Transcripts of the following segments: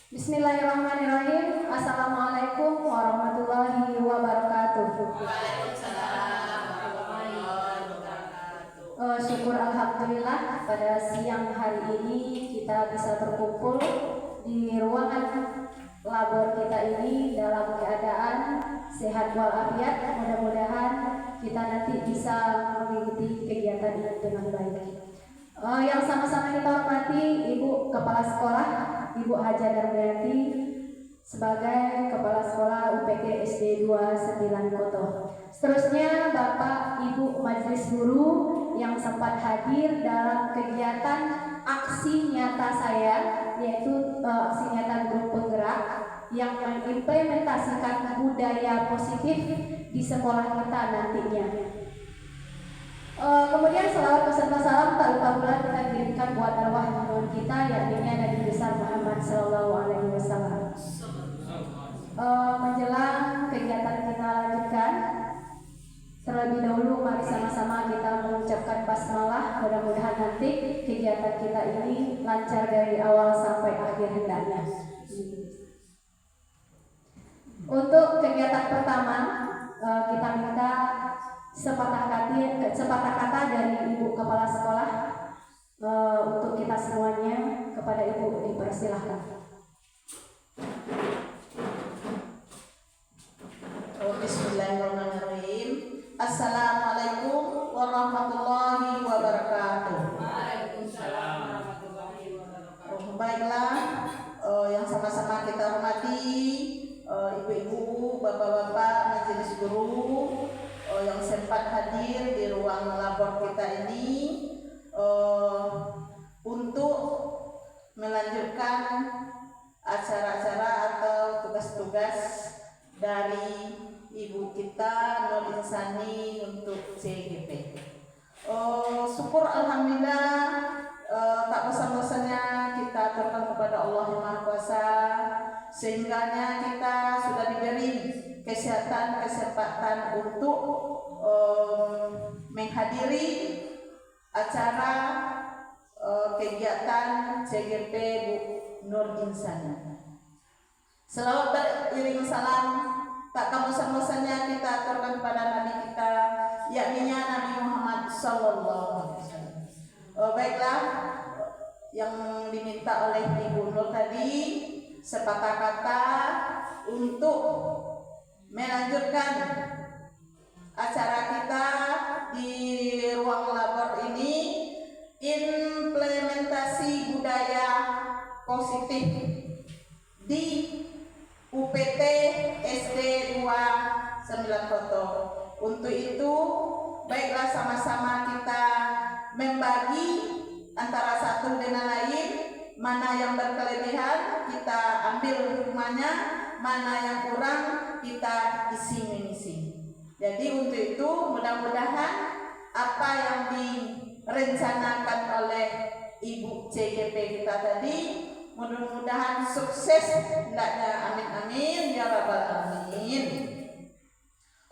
Bismillahirrahmanirrahim. Assalamualaikum warahmatullahi wabarakatuh. Waalaikumsalam warahmatullahi wabarakatuh. Syukur alhamdulillah pada siang hari ini kita bisa berkumpul di ruangan labor kita ini dalam keadaan sehat walafiat. Mudah-mudahan kita nanti bisa mengikuti kegiatan ini dengan baik. Yang sama-sama kita hormati Ibu Kepala Sekolah, Ibu Haja Darmayanti sebagai Kepala Sekolah UPT SD 29 Koto. Seterusnya Bapak Ibu Majelis Guru yang sempat hadir dalam kegiatan aksi nyata saya, yaitu aksi nyata grup penggerak yang mengimplementasikan budaya positif di sekolah kita nantinya. Kemudian selawat beserta salam tak lupa pula kita kirimkan buat arwah junjungan kita, yakni Nabi besar Muhammad Sallallahu Alaihi Wasallam. Menjelang kegiatan kita lanjutkan, terlebih dahulu mari sama-sama kita mengucapkan basmalah. Mudah-mudahan nanti kegiatan kita ini lancar dari awal sampai akhir hendaknya. Untuk kegiatan pertama, kita minta sepatah kata dari Ibu Kepala Sekolah untuk kita semuanya. Kepada Ibu dipersilahkan. Bismillahirrahmanirrahim. Assalamualaikum warahmatullahi wabarakatuh. Waalaikumsalam warahmatullahi wabarakatuh. Baiklah, yang sama-sama kita hormati ibu-ibu, bapak-bapak, majelis guru yang sempat hadir di ruang labor kita ini untuk melanjutkan acara-acara atau tugas-tugas dari ibu kita Nur Insani untuk CGP. Syukur alhamdulillah, tak bosan-bosannya kita aturkan kepada Allah yang Maha Kuasa, sehingganya kita sudah diberi kesempatan untuk menghadiri acara kegiatan CGP Bu Nur Insani. Selawat beriring salam tak bosan-bosannya kita aturkan kepada Nabi kita, yakni Nabi Muhammad Sallallahu Alaihi Wasallam. Baiklah, yang diminta oleh Ibu Nur tadi sepatah kata untuk melanjutkan acara kita di ruang labor ini, implementasi budaya positif di UPT SD 29 Koto. Untuk itu, baiklah sama-sama kita membagi antara satu dengan lain, mana yang berkelebihan kita ambil hikmahnya, mana yang kurang kita isi mengisi. Jadi untuk itu mudah-mudahan apa yang direncanakan oleh Ibu CGP kita tadi mudah-mudahan sukses hendaknya, amin amin ya rabbal alamin.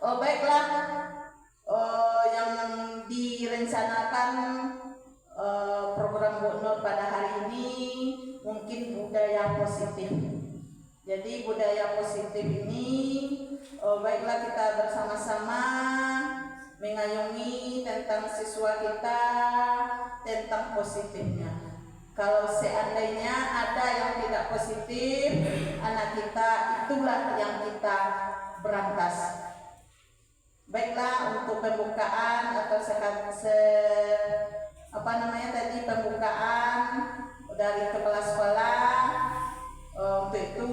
Baiklah, yang direncanakan program Bu Nur pada hari ini mungkin budaya positif. Jadi budaya positif ini baiklah kita bersama-sama mengayomi tentang siswa kita tentang positifnya. Kalau seandainya ada yang tidak positif, anak kita itulah yang kita berantas. Baiklah, untuk pembukaan atau pembukaan dari kepala sekolah, untuk itu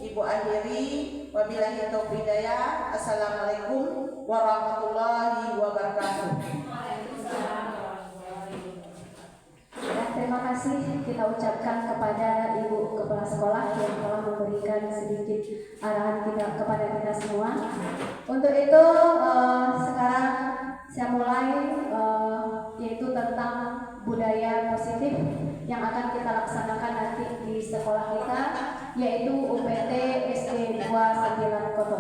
Ibu akhiri, wabillahi taufiq hidayah. Assalamualaikum warahmatullahi wabarakatuh. Terima kasih kita ucapkan kepada Ibu Kepala Sekolah yang telah memberikan sedikit arahan kita kepada kita semua. Untuk itu sekarang saya mulai yaitu tentang budaya positif yang akan kita laksanakan nanti di sekolah kita, yaitu UPT SD 29 Koto.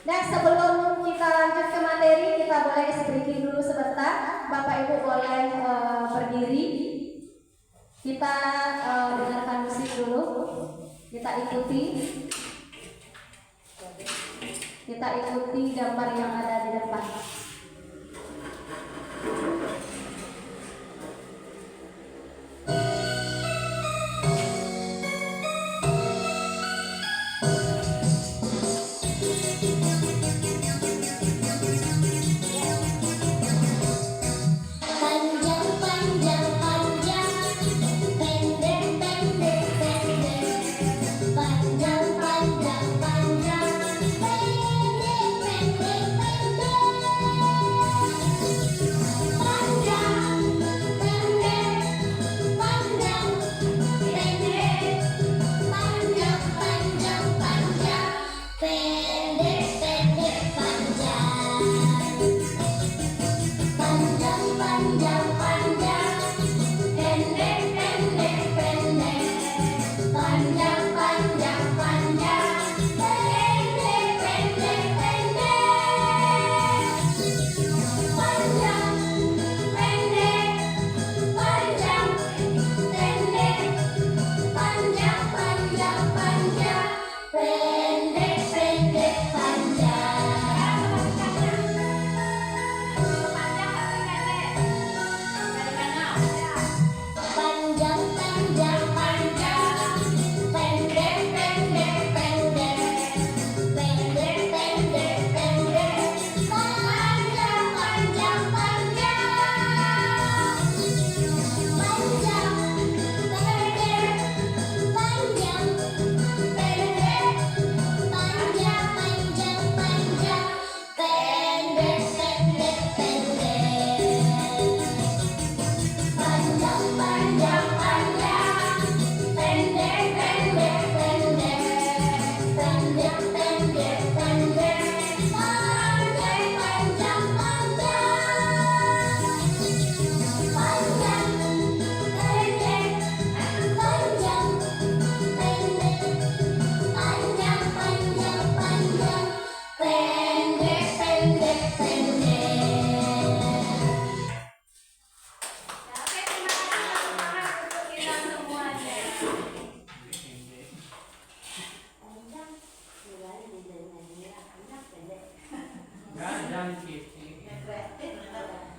Dan sebelum kita lanjut ke materi, kita boleh speaking dulu sebentar. Bapak Ibu boleh berdiri. Kita dengarkan musik dulu. Kita ikuti gambar yang ada di depan.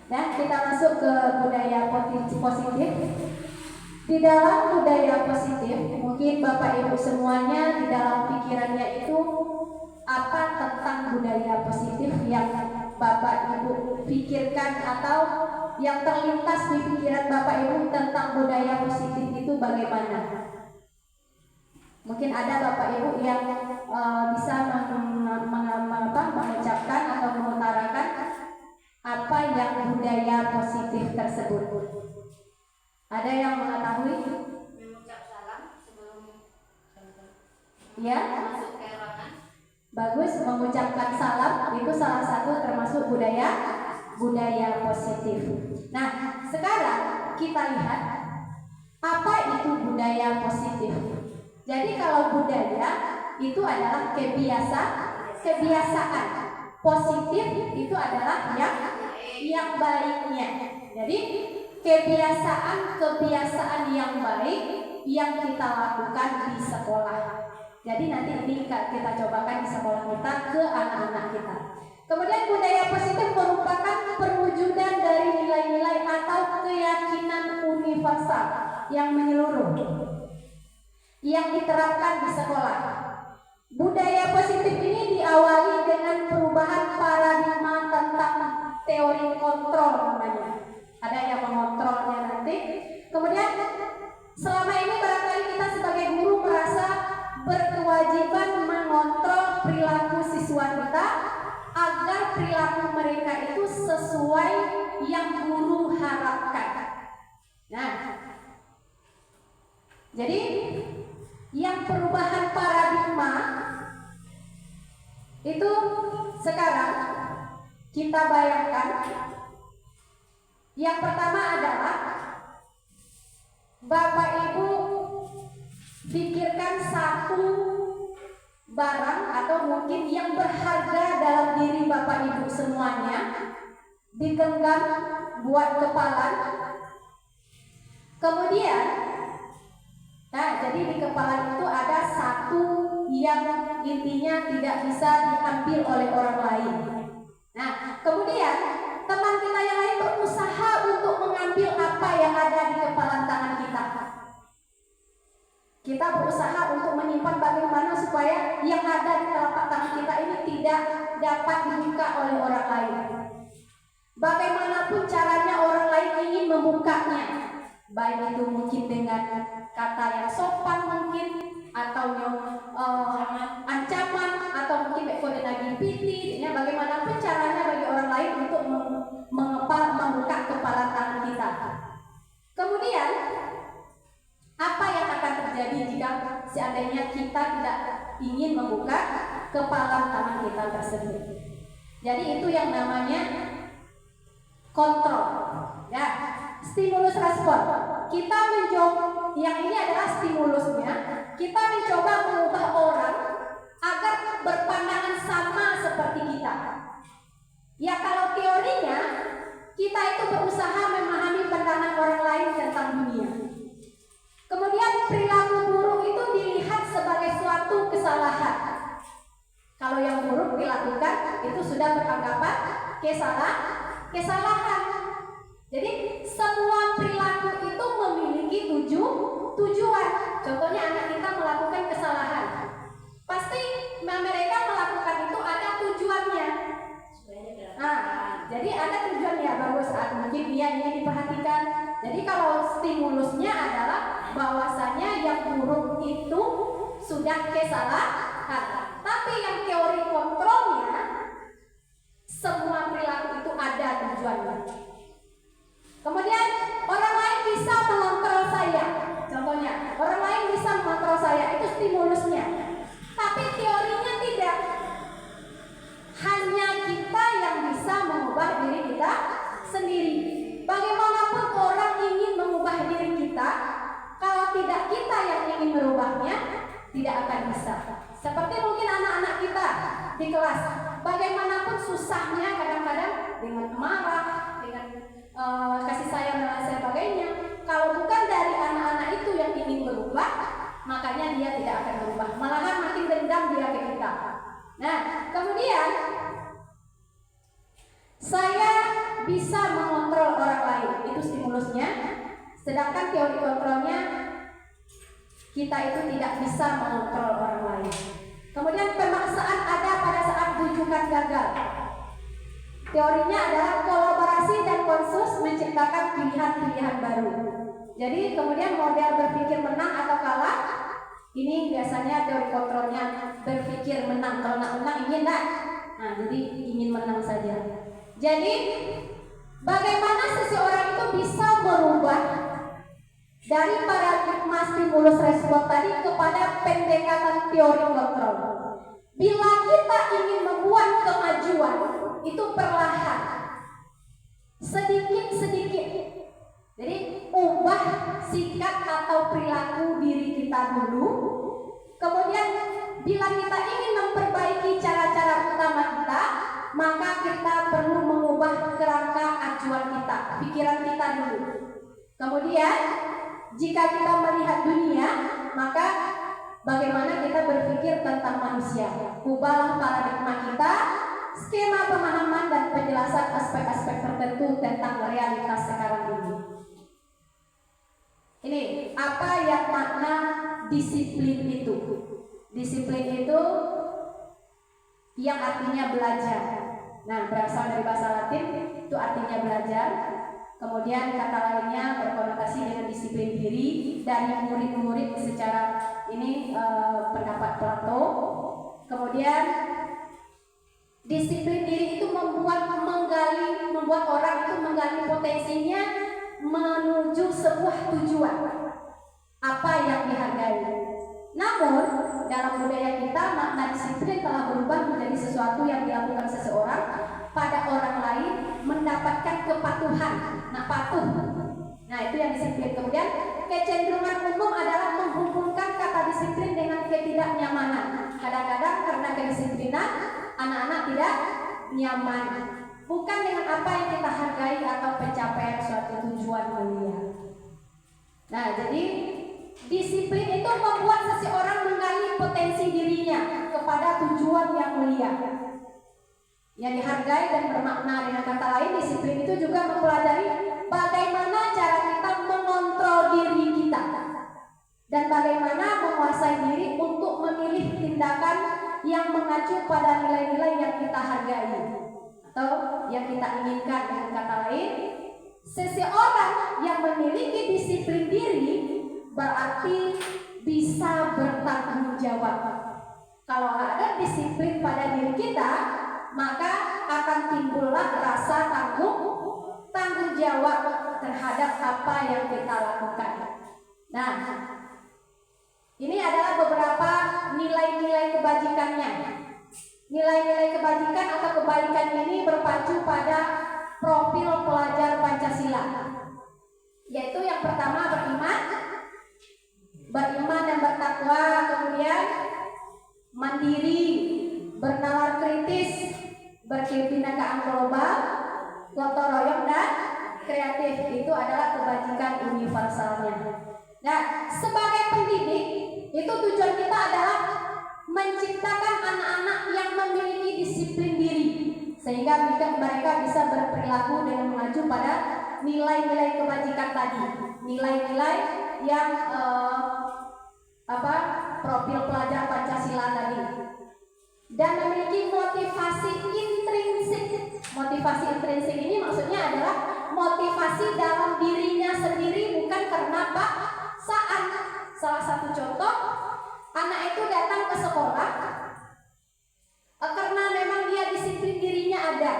Dan kita masuk ke budaya positif. Di dalam budaya positif, mungkin Bapak Ibu semuanya di dalam pikirannya itu apa tentang budaya positif yang Bapak Ibu pikirkan atau yang terlintas di pikiran Bapak Ibu tentang budaya positif itu bagaimana? Mungkin ada Bapak Ibu yang bisa mengucapkan atau mengutarakan apa yang budaya positif tersebut. Ada yang mengetahui? Mengucap salam sebelum Ya, masuk ke ruangan. bagus, mengucapkan salam itu salah satu termasuk budaya positif. Nah, sekarang kita lihat apa itu budaya positif. Jadi kalau budaya itu adalah kebiasaan. Positif itu adalah yang baiknya. Jadi kebiasaan yang baik yang kita lakukan di sekolah. Jadi nanti ini kita cobakan di sekolah kita ke anak-anak kita. Kemudian budaya positif merupakan perwujudan dari nilai-nilai atau keyakinan universal yang menyeluruh yang diterapkan di sekolah. Budaya positif ini diawali dengan perubahan paradigma tentang teori kontrol namanya. Ada yang mengontrolnya nanti. Kemudian selama ini barangkali kita sebagai guru merasa berkewajiban mengontrol perilaku siswa kita agar perilaku mereka itu sesuai yang guru harapkan. Nah, jadi yang perubahan paradigma itu sekarang kita bayangkan. Yang pertama adalah Bapak Ibu pikirkan satu barang atau mungkin yang berharga dalam diri Bapak Ibu semuanya, digenggam buat kepalan. Kemudian Nah, jadi di kepala itu ada satu yang intinya tidak bisa diambil oleh orang lain. Nah, kemudian teman kita yang lain berusaha untuk mengambil apa yang ada di kepala tangan kita. Kita berusaha untuk menyimpan bagaimana supaya yang ada di telapak tangan kita ini tidak dapat dibuka oleh orang lain. Bagaimanapun caranya orang lain ingin membukanya, baik itu mungkin dengan kata yang sopan mungkin, atau ancaman, atau mungkin kode lagi piti. Ya, bagaimanapun caranya bagi orang lain untuk membuka kepala tangan kita. Kemudian apa yang akan terjadi jika seandainya kita tidak ingin membuka kepala tangan kita tersebut? Jadi itu yang namanya kontrol, ya, stimulus respon. Kita mencoba, yang ini adalah stimulusnya. Kita mencoba mengubah orang agar berpandangan sama seperti kita. Ya, kalau teorinya kita itu berusaha memahami pandangan orang lain tentang dunia. Kemudian perilaku buruk itu dilihat sebagai suatu kesalahan. Kalau yang buruk dilakukan itu sudah beranggapan kesalahan. Jadi semua perilaku itu memiliki tujuan. Contohnya anak kita melakukan kesalahan, pasti mereka melakukan itu ada tujuannya. Nah, jadi ada tujuannya, bagus. Mungkin dia ingin diperhatikan. Jadi kalau stimulusnya adalah bahwasanya yang buruk itu sudah kesalahan, tapi yang teori kontrolnya semua perilaku itu ada tujuannya. Kemudian orang lain bisa mengontrol saya. Contohnya, orang lain bisa mengontrol saya, itu stimulusnya. Tapi teorinya tidak. Hanya kita yang bisa mengubah diri kita sendiri. Bagaimanapun orang ingin mengubah diri kita, kalau tidak kita yang ingin merubahnya, tidak akan bisa. Seperti mungkin anak-anak kita di kelas, bagaimanapun susahnya kadang-kadang dengan marah, dengan kasih sayang dan lain sebagainya. Kalau bukan dari anak-anak itu yang ingin berubah, makanya dia tidak akan berubah. Malahan makin dendam dia ke kita. Nah, kemudian saya bisa mengontrol orang lain, itu stimulusnya. Sedangkan teori kontrolnya, kita itu tidak bisa mengontrol orang lain. Kemudian pemaksaan ada pada saat rujukan gagal. Teorinya adalah kolaborasi dan konsensus menciptakan pilihan-pilihan baru. Jadi kemudian model berpikir menang atau kalah, ini biasanya teori kontrolnya berpikir menang. Kalau nggak menang ingin enggak? Nah, jadi ingin menang saja. Jadi bagaimana seseorang itu bisa merubah dari paradigma stimulus respon tadi kepada pendekatan teori kontrol. Bila kita ingin membuat kemajuan, itu perlahan, sedikit-sedikit. Jadi ubah sikap atau perilaku diri kita dulu. Kemudian bila kita ingin memperbaiki cara-cara utama kita, maka kita perlu mengubah kerangka acuan kita, pikiran kita dulu. Kemudian jika kita melihat dunia, maka bagaimana kita berpikir tentang manusia. Ubahlah paradigma kita, skema pemahaman dan penjelasan aspek-aspek tertentu tentang realitas sekarang ini. Ini apa yang makna disiplin itu? Disiplin itu yang artinya belajar. Nah, berasal dari bahasa Latin, itu artinya belajar. Kemudian kata lainnya berkonotasi dengan disiplin diri dari murid-murid secara ini pendapat Plato. Kemudian disiplin diri itu membuat orang itu menggali potensinya menuju sebuah tujuan apa yang dihargai. Namun dalam budaya kita makna disiplin telah berubah menjadi sesuatu yang dilakukan seseorang pada orang lain mendapatkan kepatuhan. Nah, patuh. Nah, itu yang disiplin. Kemudian kecenderungan umum adalah menghubungkan kata disiplin dengan ketidaknyamanan. Kadang-kadang karena kedisiplinan anak-anak tidak nyaman, bukan dengan apa yang kita hargai atau pencapaian suatu tujuan mulia. Nah, jadi Disiplin itu membuat seseorang menggali potensi dirinya kepada tujuan yang mulia, yang dihargai dan bermakna. Dengan kata lain, disiplin itu juga mempelajari bagaimana cara kita mengontrol diri kita dan bagaimana menguasai diri untuk memilih tindakan yang mengacu pada nilai-nilai yang kita hargai atau yang kita inginkan. Dengan kata lain, seseorang yang memiliki disiplin diri berarti bisa bertanggung jawab. Kalau ada disiplin pada diri kita, maka akan timbullah rasa tanggung jawab terhadap apa yang kita lakukan. Nah, ini adalah beberapa nilai-nilai kebajikannya. Nilai-nilai kebajikan atau kebaikan ini berpacu pada profil pelajar Pancasila, yaitu yang pertama beriman dan bertakwa, kemudian mandiri, bernalar kritis, berkebinekaan global, gotong royong dan kreatif. Itu adalah kebajikan universalnya. Nah, sebagai pendidik, itu tujuan kita adalah menciptakan anak-anak yang memiliki disiplin diri, sehingga mereka bisa berperilaku dengan mengacu pada nilai-nilai kebajikan tadi, nilai-nilai yang profil pelajar Pancasila tadi, dan memiliki motivasi intrinsik. Motivasi intrinsik ini maksudnya adalah motivasi dalam dirinya sendiri, bukan karena paksaan. Salah satu contoh, anak itu datang ke sekolah karena memang dia disiplin dirinya ada,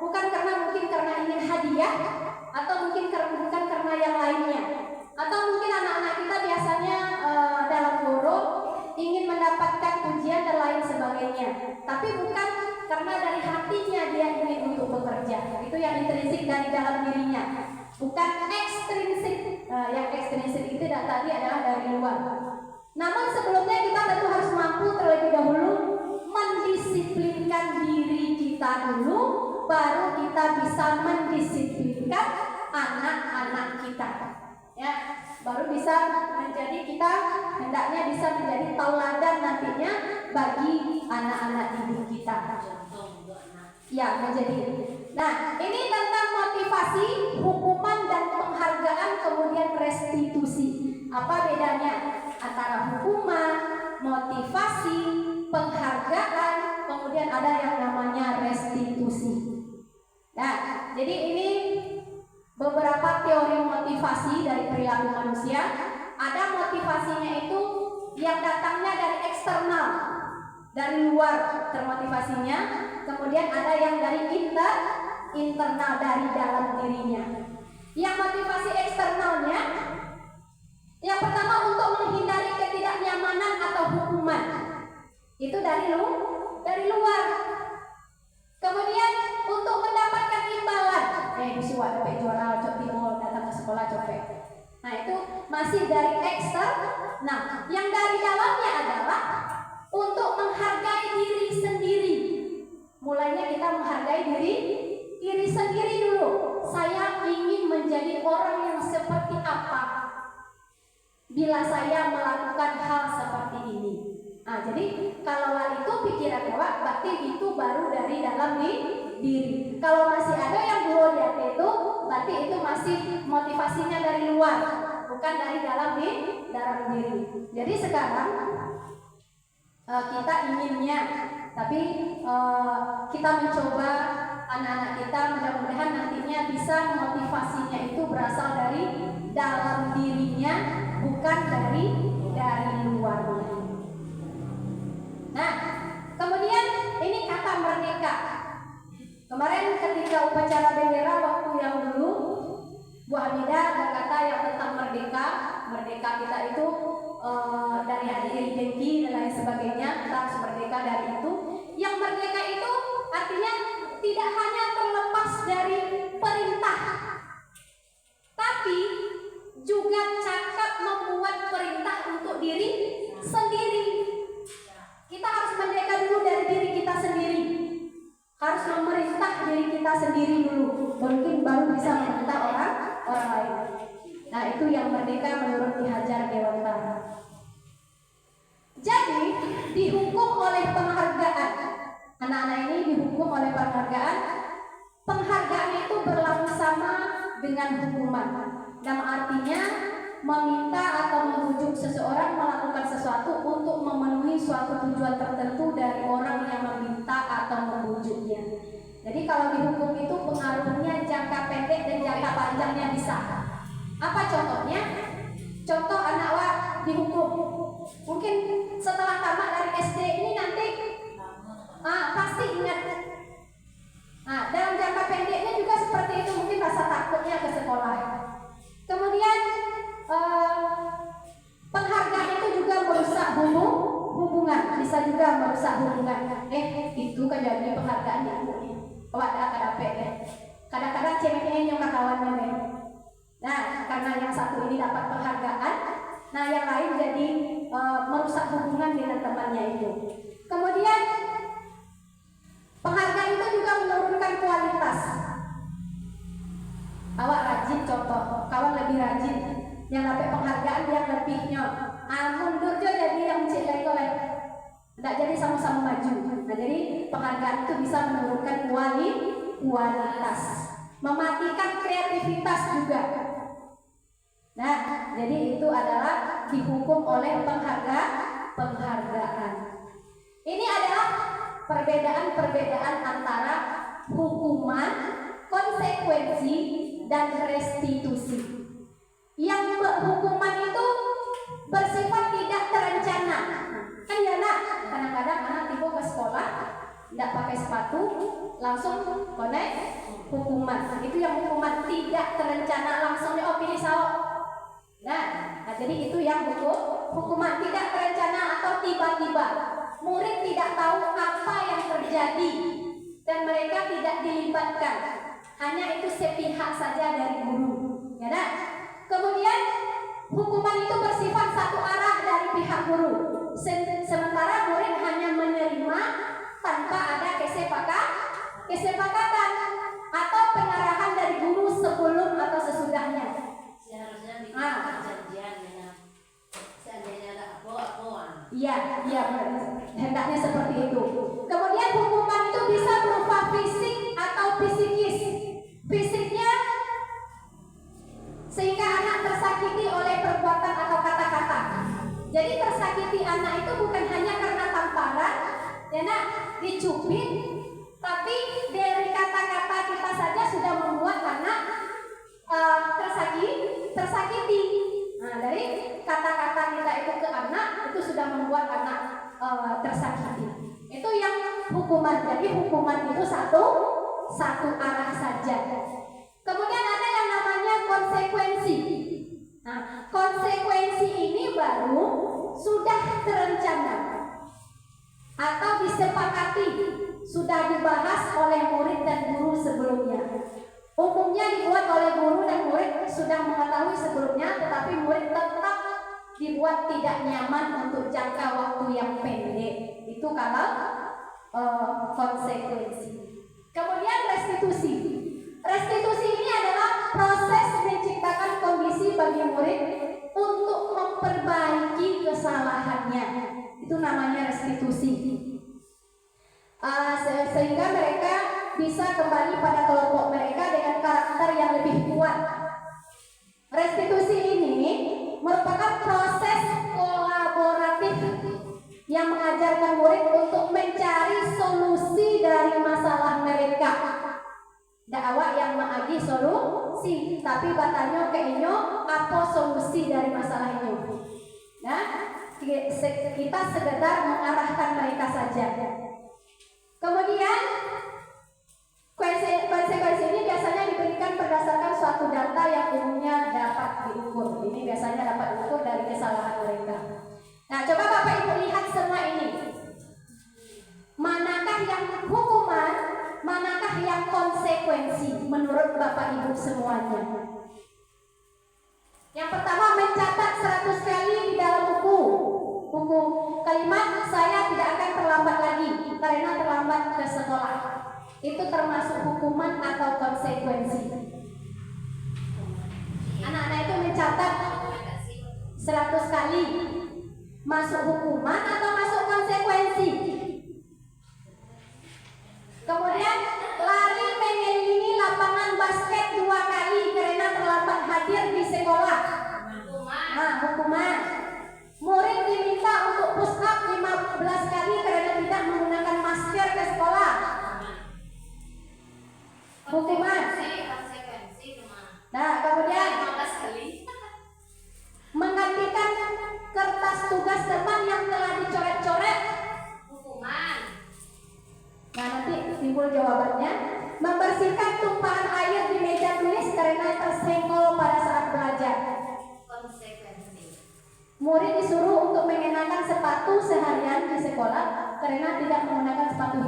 bukan karena ingin hadiah, atau bukan karena yang lainnya. Atau mungkin anak-anak kita biasanya dalam guru ingin mendapatkan pujian dan lain sebagainya, tapi bukan karena dari hatinya dia ingin untuk bekerja. Itu yang intrinsik dari dalam dirinya, bukan ekstrinsik. Yang ekstrinsik itu tadi adalah dari luar. Namun sebelumnya kita tentu harus mampu terlebih dahulu mendisiplinkan diri kita dulu, baru kita bisa mendisiplinkan anak-anak kita. Ya, baru bisa menjadi, kita hendaknya bisa menjadi tauladan nantinya bagi anak-anak didik kita. Ya, menjadi. Nah, ini tentang motivasi, hukuman dan penghargaan, kemudian restitusi. Apa bedanya antara hukuman, motivasi, penghargaan, kemudian ada yang namanya restitusi. Nah, jadi ini beberapa teori motivasi dari perilaku manusia. Ada motivasinya itu yang datangnya dari eksternal, dari luar termotivasinya. Kemudian ada yang dari internal, dari dalam dirinya. Yang motivasi eksternalnya, yang pertama untuk menghindari ketidaknyamanan atau hukuman. Itu dari luar. Kemudian untuk mendapatkan imbalan, bisuan sampai juara timur datang ke sekolah copet. Nah, itu masih dari eksternal. Nah, yang dari dalamnya adalah untuk menghargai diri sendiri. Mulainya kita menghargai diri sendiri dulu. Saya ingin menjadi orang yang seperti apa bila saya melakukan hal seperti ini. Nah, jadi kalau itu pikiran dewa, berarti itu baru dari dalam diri. Kalau masih ada yang belum lihat itu, berarti itu masih motivasinya dari luar, bukan dari dalam diri. Jadi sekarang kita inginnya, tapi kita mencoba anak-anak kita, mudah-mudahan nantinya bisa motivasinya itu berasal dari dalam dirinya, bukan dari luarnya. Nah, kemudian ini kata merdeka. Kemarin ketika upacara bendera waktu yang dulu, Bu Hamidah berkata yang tentang merdeka. Merdeka kita itu dari hari dengki dan lain sebagainya, kita harus merdeka dari itu. Yang merdeka itu artinya tidak hanya terlepas dari perintah, tapi juga cakap membuat perintah untuk diri sendiri. Kita harus merdeka dulu dari diri kita sendiri, harus memerintah diri kita sendiri dulu, mungkin baru bisa memerintah orang lain. Nah, itu yang merdeka menurut Ki Hajar Dewantara. anak-anak ini dihukum oleh penghargaan. Penghargaan itu berlaku sama dengan hukuman. Dalam artinya meminta atau membujuk seseorang melakukan sesuatu untuk memenuhi suatu tujuan tertentu dari orang yang meminta atau membujuknya. Jadi kalau dihukum itu pengaruhnya jangka pendek dan jangka panjangnya bisa. Apa contohnya? Contoh anak dihukum. Mungkin setelah tamat dari SD ini nanti pasti ingat. Dalam jangka pendeknya juga seperti itu, mungkin rasa takutnya ke sekolah. Kemudian penghargaan itu juga merusak hubungan, bisa juga merusak hubungan. Itu kan jadi penghargaan ya. Kadang-kadang ceweknya nyokap kawannya. Nah, karena yang satu ini dapat penghargaan, nah yang lain jadi merusak hubungan dengan temannya itu. Kemudian penghargaan itu juga menurunkan kualitas. Awak rajin, contoh, kawan lebih rajin, yang dapat penghargaan yang lebihnya. Mundur jo jadi yang mencintai oleh, tidak jadi sama-sama maju. Nah, jadi penghargaan itu bisa menurunkan kualitas, mematikan kreativitas juga. Nah, jadi itu adalah dihukum oleh penghargaan. Ini adalah perbedaan antara hukuman, konsekuensi, dan restitusi. Yang hukuman itu bersifat tidak terencana. Kan ya nak, kadang-kadang anak tiba ke sekolah tidak pakai sepatu, langsung konek hukuman. Itu yang hukuman tidak terencana, langsung pilih sawo. Nah, jadi itu yang hukuman tidak terencana atau tiba-tiba. Murid tidak tahu apa yang terjadi dan mereka tidak dilibatkan. Hanya itu sepihak saja dari guru. Ya nak? Kemudian hukuman itu bersifat satu arah dari pihak guru. Sementara murid hanya menerima tanpa ada kesepakatan atau pengarahan dari guru sebelum atau sesudahnya. Seharusnya bikin perjanjian dengan seandainya ada apa-apa. Iya, hendaknya seperti itu. Kemudian hukuman itu bisa berupa fisik atau psikis. Fisiknya sehingga anak tersakiti oleh perbuatan atau kata-kata. Jadi tersakiti anak itu bukan hanya karena tamparan, ya nak, dicubit, tapi dari kata-kata kita saja sudah membuat anak tersakiti. Nah, dari kata-kata kita itu ke anak itu sudah membuat anak tersakiti. Itu yang hukuman. Jadi hukuman itu satu arah saja. Kemudian ada yang namanya konsekuensi. Nah, konsekuensi ini baru sudah terencana atau disepakati, sudah dibahas oleh murid dan guru sebelumnya. Umumnya dibuat oleh guru dan murid sudah mengetahui sebelumnya, tetapi murid tetap dibuat tidak nyaman untuk jangka waktu yang pendek. Itu kalau konsekuensi. Kemudian restitusi. Restitusi ini adalah proses menciptakan kondisi bagi murid untuk memperbaiki kesalahannya. Itu namanya restitusi. Sehingga mereka bisa kembali pada kelompok mereka dengan karakter yang lebih kuat. Restitusi ini merupakan proses kolaboratif yang mengajarkan murid untuk mencari solusi dari masalah mereka. Dakwah yang mengagi solusi, tapi batanya keinyo apa solusi dari masalah itu. Nah, kita sekedar mengarahkan mereka saja. Kemudian konsekuensi ini biasanya diberikan berdasarkan suatu data yang umumnya dapat diukur. Ini biasanya dapat diukur dari kesalahan mereka. Nah, coba Bapak Ibu lihat semua ini. Manakah yang hukuman, manakah yang konsekuensi menurut Bapak Ibu semuanya? Yang pertama, mencatat 100 kali di dalam buku kalimat saya tidak akan terlambat lagi karena terlambat ke sekolah. Itu termasuk hukuman atau konsekuensi. Anak-anak itu mencatat 100 kali. Masuk hukuman atau masuk konsekuensi? kumpul jawabannya. Membersihkan tumpahan air di meja tulis karena tersenggol pada saat belajar. Konsekuensi. Murid disuruh untuk mengenakan sepatu seharian di sekolah karena tidak menggunakan sepatu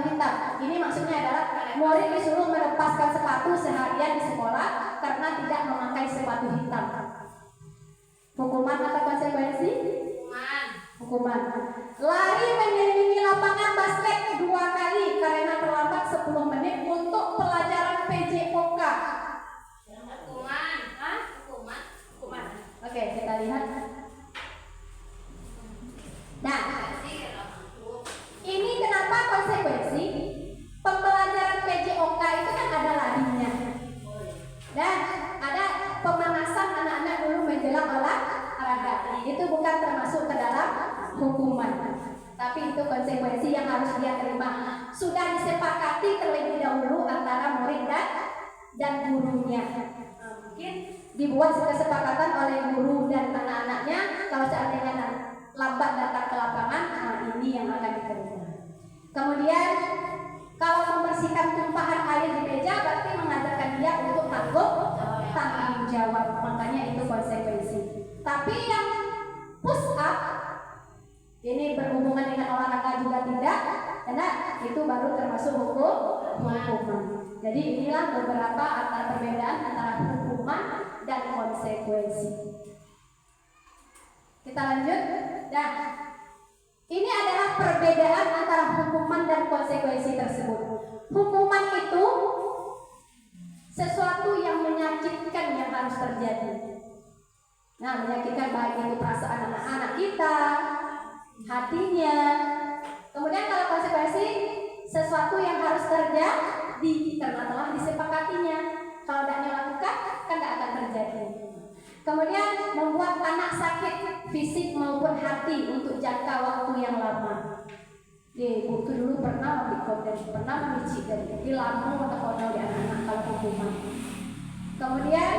hitam. Ini maksudnya adalah murid disuruh melepaskan sepatu seharian di sekolah karena tidak memakai sepatu hitam. Hukuman atau konsekuensi? Hukuman. Lari mengelilingi lapangan basket 2 kali karena terlambat 10 menit untuk pelajaran PJOK. Hukuman. Oke, kita lihat. Nah, ini kenapa konsekuensi? Pembelajaran PJOK itu kan ada larinya. Dan ada pemanasan anak-anak dulu menjelang olahraga. Itu bukan termasuk ke dalam hukuman. Tapi itu konsekuensi yang harus dia terima. Sudah disepakati terlebih dahulu antara murid dan gurunya. Mungkin dibuat kesepakatan oleh guru dan anak-anaknya. Kalau seandainya lambat datang ke lapangan, ini yang akan diterima. Kemudian kalau membersihkan tumpahan air di meja berarti mengajarkan dia untuk tanggung jawab. Makanya itu konsekuensi. Tapi yang push up ini berhubungan dengan olahraga juga tidak, karena itu baru termasuk hukuman. Jadi inilah beberapa perbedaan antara hukuman dan konsekuensi. Kita lanjut. Nah, ini adalah perbedaan antara hukuman dan konsekuensi tersebut. Hukuman itu sesuatu yang menyakitkan yang harus terjadi. Nah, menyakitkan baik itu perasaan anak-anak kita, hatinya. Kemudian kalau konsekuensi sesuatu yang harus terjadi karena telah disepakatinya. Kalau tidak dilakukan kan tidak akan terjadi. Kemudian membuat anak sakit fisik maupun hati untuk jangka waktu yang lama. Ibu tuh dulu pernah memicik dari lamu atau kodal di anak-anak kalau hukuman. Kemudian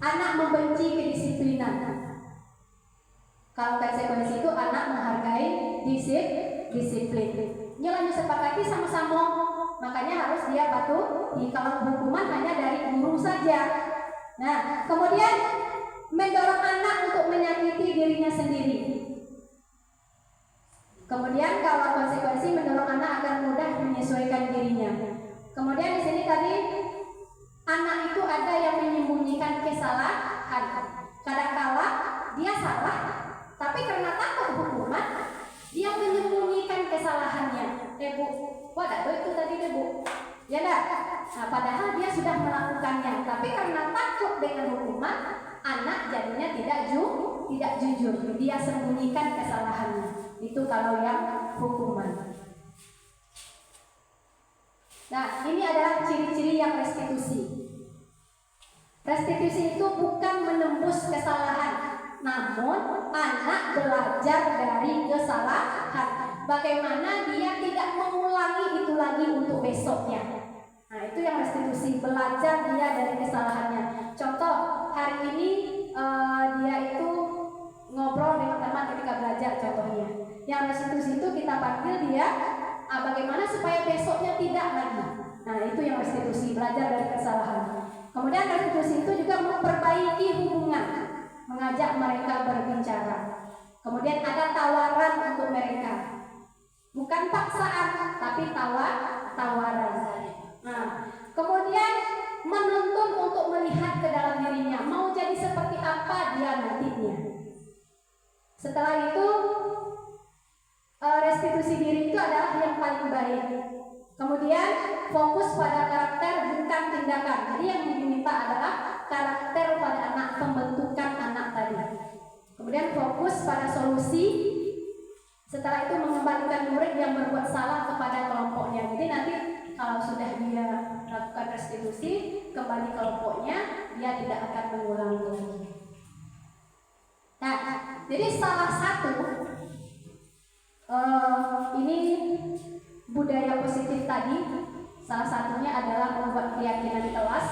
anak membenci kedisiplinan. Kalau konsekuensi itu anak menghargai disiplin. Ini lagi sepakati sama-sama. Makanya harus dia patuhi. Kalau hukuman hanya dari guru saja. Nah, kemudian mendorong anak untuk menyakiti dirinya sendiri. Kemudian kalau konsekuensi mendorong anak agar mudah menyesuaikan dirinya. Kemudian di sini tadi anak itu ada yang menyembunyikan kesalahan. Kadang-kala dia salah, tapi karena takut hukuman, dia menyembunyikan kesalahannya. Bu, wadah itu tadi deh Bu. Ya enggak? Nah, padahal dia sudah melakukannya, tapi karena takut dengan hukuman, anak jadinya tidak jujur. Dia sembunyikan kesalahannya. Itu kalau yang hukuman. Nah, ini adalah ciri-ciri yang restitusi. Restitusi itu bukan menembus kesalahan, namun anak belajar dari kesalahan. Bagaimana dia tidak mengulangi itu lagi untuk besoknya. Nah, itu yang restitusi, belajar dia dari kesalahannya. Contoh, hari ini dia itu ngobrol dengan teman ketika belajar contohnya. Yang restitusi itu kita panggil dia, bagaimana supaya besoknya tidak lagi. Nah, itu yang restitusi, belajar dari kesalahan. Kemudian restitusi itu juga memperbaiki hubungan, mengajak mereka berbicara. Kemudian ada tawaran untuk mereka, bukan paksaan, tapi tawaran. Nah, kemudian menuntun untuk melihat ke dalam dirinya, mau jadi seperti apa dia nantinya. Setelah itu restitusi diri itu adalah yang paling baik. Kemudian fokus pada karakter bukan tindakan. Jadi yang diminta adalah karakter pada anak, pembentukan anak tadi. Kemudian fokus pada solusi. Setelah itu mengembalikan murid yang berbuat salah kepada kelompoknya. Jadi nanti kalau sudah dia lakukan restitusi, kembali kelompoknya, dia tidak akan mengulangi lagi. Nah, jadi salah satu ini budaya positif tadi, salah satunya adalah membuat keyakinan kelas.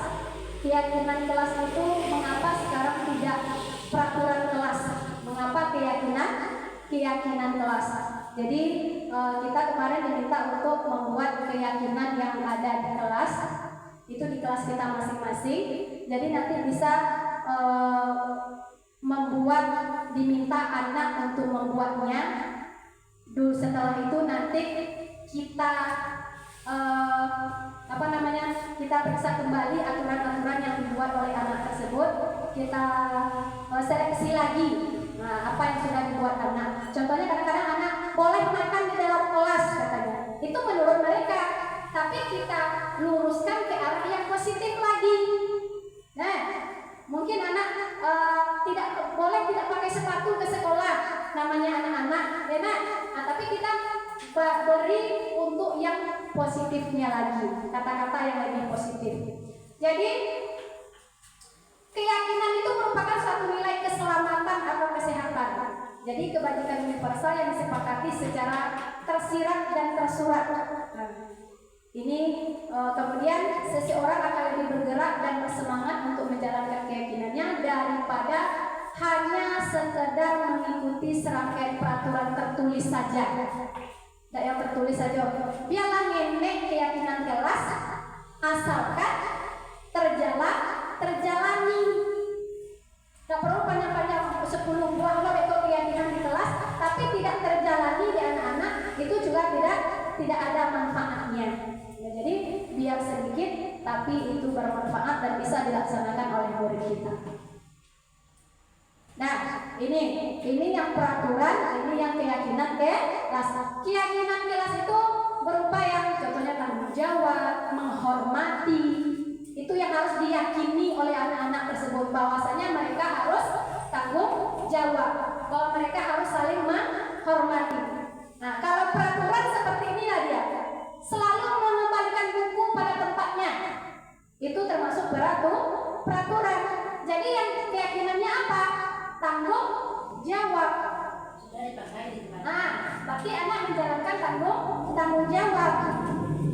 Keyakinan kelas itu mengapa sekarang tidak peraturan kelas? Mengapa keyakinan kelas? Jadi kita kemarin diminta untuk membuat keyakinan yang ada di kelas, itu di kelas kita masing-masing. Jadi nanti bisa diminta anak untuk membuatnya. Setelah itu nanti kita kita periksa kembali aturan-aturan yang dibuat oleh anak tersebut. Kita seleksi lagi apa yang sudah dibuat anak. Contohnya kadang-kadang anak boleh makan di dalam kelas katanya, itu menurut mereka, tapi kita luruskan ke arah yang positif lagi. Nah, mungkin anak tidak boleh tidak pakai sepatu ke sekolah, namanya anak-anak, ya nak. Tapi kita beri untuk yang positifnya lagi, kata-kata yang lebih positif. Jadi keyakinan itu merupakan suatu nilai keselamatan atau kesehatan. Jadi kebajikan universal yang disepakati secara tersirat dan tersurat. Ini kemudian seseorang akan lebih bergerak dan bersemangat untuk menjalankan keyakinannya daripada hanya sekedar mengikuti serangkaian peraturan tertulis saja. Tidak yang tertulis saja. Biarlah ngenek keyakinan kelas, asalkan terjalani. Tidak perlu panjang-panjang 10 buah loh itu keyakinan di kelas, tapi tidak terjalani di anak-anak, itu juga tidak ada manfaatnya. Ya, jadi biar sedikit tapi itu bermanfaat dan bisa dilaksanakan oleh murid kita. Nah, ini yang peraturan, ini yang keyakinan kelas. Keyakinan kelas itu berupa yang contohnya tanggung jawab, menghormati. Itu yang harus diyakini oleh anak-anak tersebut, bahwasanya mereka harus tanggung jawab, bahwa mereka harus saling menghormati. Nah, kalau peraturan seperti inilah dia, selalu mengembalikan buku pada tempatnya. Itu termasuk peraturan. Jadi yang keyakinannya apa? Tanggung jawab. Berarti anak menjalankan tanggung jawab.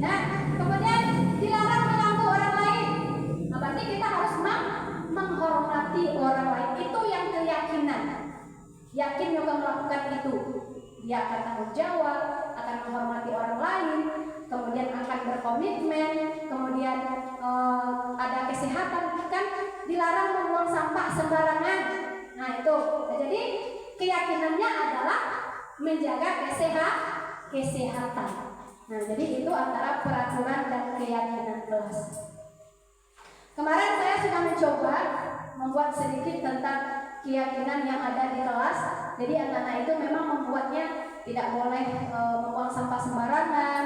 Nah, kemudian dilarang mengganggu orang lain. Nah, berarti kita harus menghormati orang lain. Itu yang keyakinan. Yakin juga melakukan itu. Dia akan tanggung jawab, akan menghormati orang lain, kemudian akan berkomitmen, kemudian ada kesehatan, kan dilarang membuang sampah sembarangan. Nah itu, jadi keyakinannya adalah menjaga kesehatan. Nah jadi itu antara peraturan dan keyakinan kelas. Kemarin saya sudah mencoba membuat sedikit tentang keyakinan yang ada di kelas. Jadi anak-anak itu memang membuatnya tidak boleh membuang sampah sembarangan,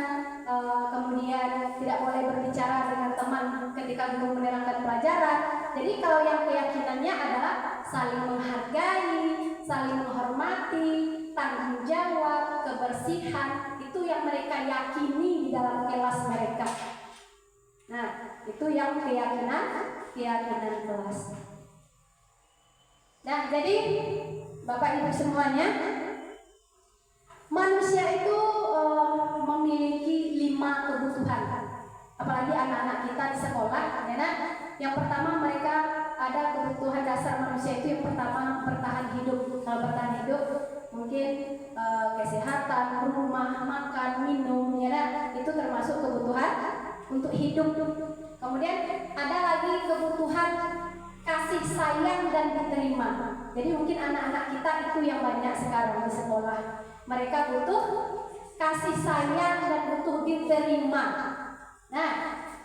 kemudian tidak boleh berbicara dengan teman ketika guru menerangkan pelajaran. Jadi kalau yang keyakinannya adalah saling menghargai, saling menghormati, tanggung jawab, kebersihan, itu yang mereka yakini di dalam kelas mereka. Nah, itu yang keyakinan kelas. Nah, jadi Bapak Ibu semuanya, manusia itu memiliki 5 kebutuhan. Apalagi anak-anak kita di sekolah, ya nak. Yang pertama mereka ada kebutuhan dasar manusia itu yang pertama bertahan hidup. Kalau bertahan hidup mungkin kesehatan, rumah, makan, minum, ya nak. Itu termasuk kebutuhan untuk hidup. Kemudian ada lagi kebutuhan kasih sayang dan diterima. Jadi mungkin anak-anak kita itu yang banyak sekarang di sekolah. Mereka butuh kasih sayang dan butuh diterima. Nah,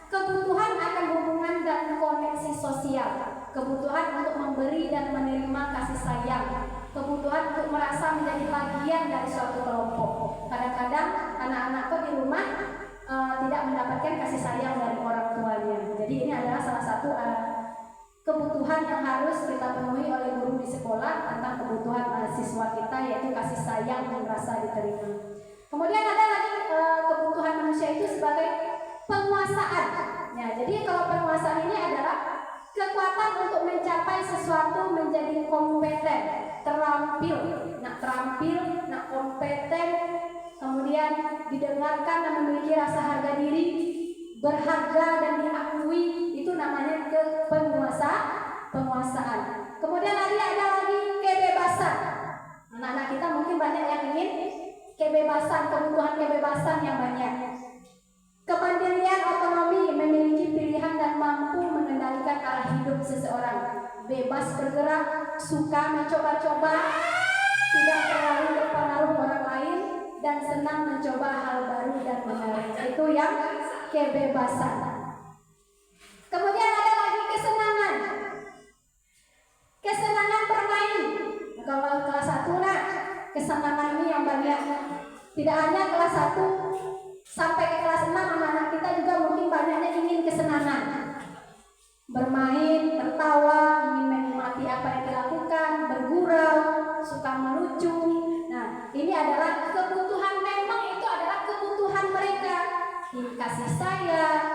kebutuhan akan hubungan dan koneksi sosial, kebutuhan untuk memberi dan menerima kasih sayang, kebutuhan untuk merasa menjadi bagian dari suatu kelompok. Kadang-kadang anak-anakku di rumah tidak mendapatkan kasih sayang dari orang tuanya. Jadi ini adalah salah satu kebutuhan yang harus kita penuhi oleh guru di sekolah tentang kebutuhan mahasiswa kita, yaitu kasih sayang dan merasa diterima. Kemudian ada lagi kebutuhan manusia itu sebagai penguasaan. Ya, jadi kalau penguasaan ini adalah kekuatan untuk mencapai sesuatu menjadi kompeten, terampil, kompeten, kemudian didengarkan dan memiliki rasa harga diri, berharga dan diakui, itu namanya penguasaan. Kemudian ada lagi kebebasan. Anak-anak kita mungkin banyak yang ingin kebebasan, kebutuhan kebebasan yang banyak. Kemandirian, otonomi, memiliki pilihan dan mampu mengendalikan arah hidup seseorang. Bebas bergerak, suka mencoba-coba, tidak terlalu terpengaruh orang lain, dan senang mencoba hal baru dan menarik. Itu yang kebebasan. Kemudian ada lagi kesenangan. Kesenangan bermain. Kalau kelas 1 nah, kesenangan ini yang banyak. Tidak hanya kelas 1 sampai ke kelas 6, anak-anak kita juga mungkin banyaknya ingin kesenangan. Bermain, tertawa, ingin menikmati apa yang dilakukan, bergurau, suka melucu. Nah, ini adalah kebutuhan, memang itu adalah kebutuhan mereka. Ingin kasih sayang,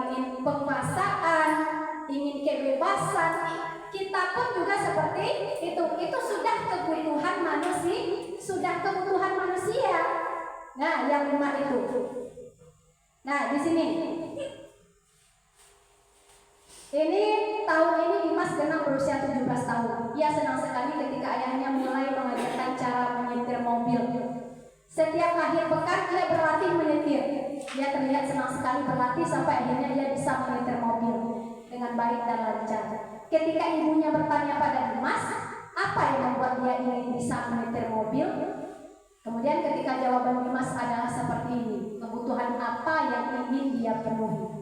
ingin penguasaan, ingin kebebasan. Kita pun juga seperti itu. Itu sudah kebutuhan manusia. Nah, yang 5 itu. Nah, di sini. Ini tahun ini Dimas genap berusia 17 tahun. Ia senang sekali ketika ayahnya mulai mengajarkan cara menyetir mobil. Setiap akhir pekan ia berlatih menyetir. Ia terlihat senang sekali berlatih sampai akhirnya ia bisa menyetir mobil dengan baik dan lancar. Ketika ibunya bertanya pada Dimas, apa yang membuat dia ingin bisa menyetir mobil? Kemudian ketika jawaban Dimas adalah seperti ini, kebutuhan apa yang ingin dia penuhi?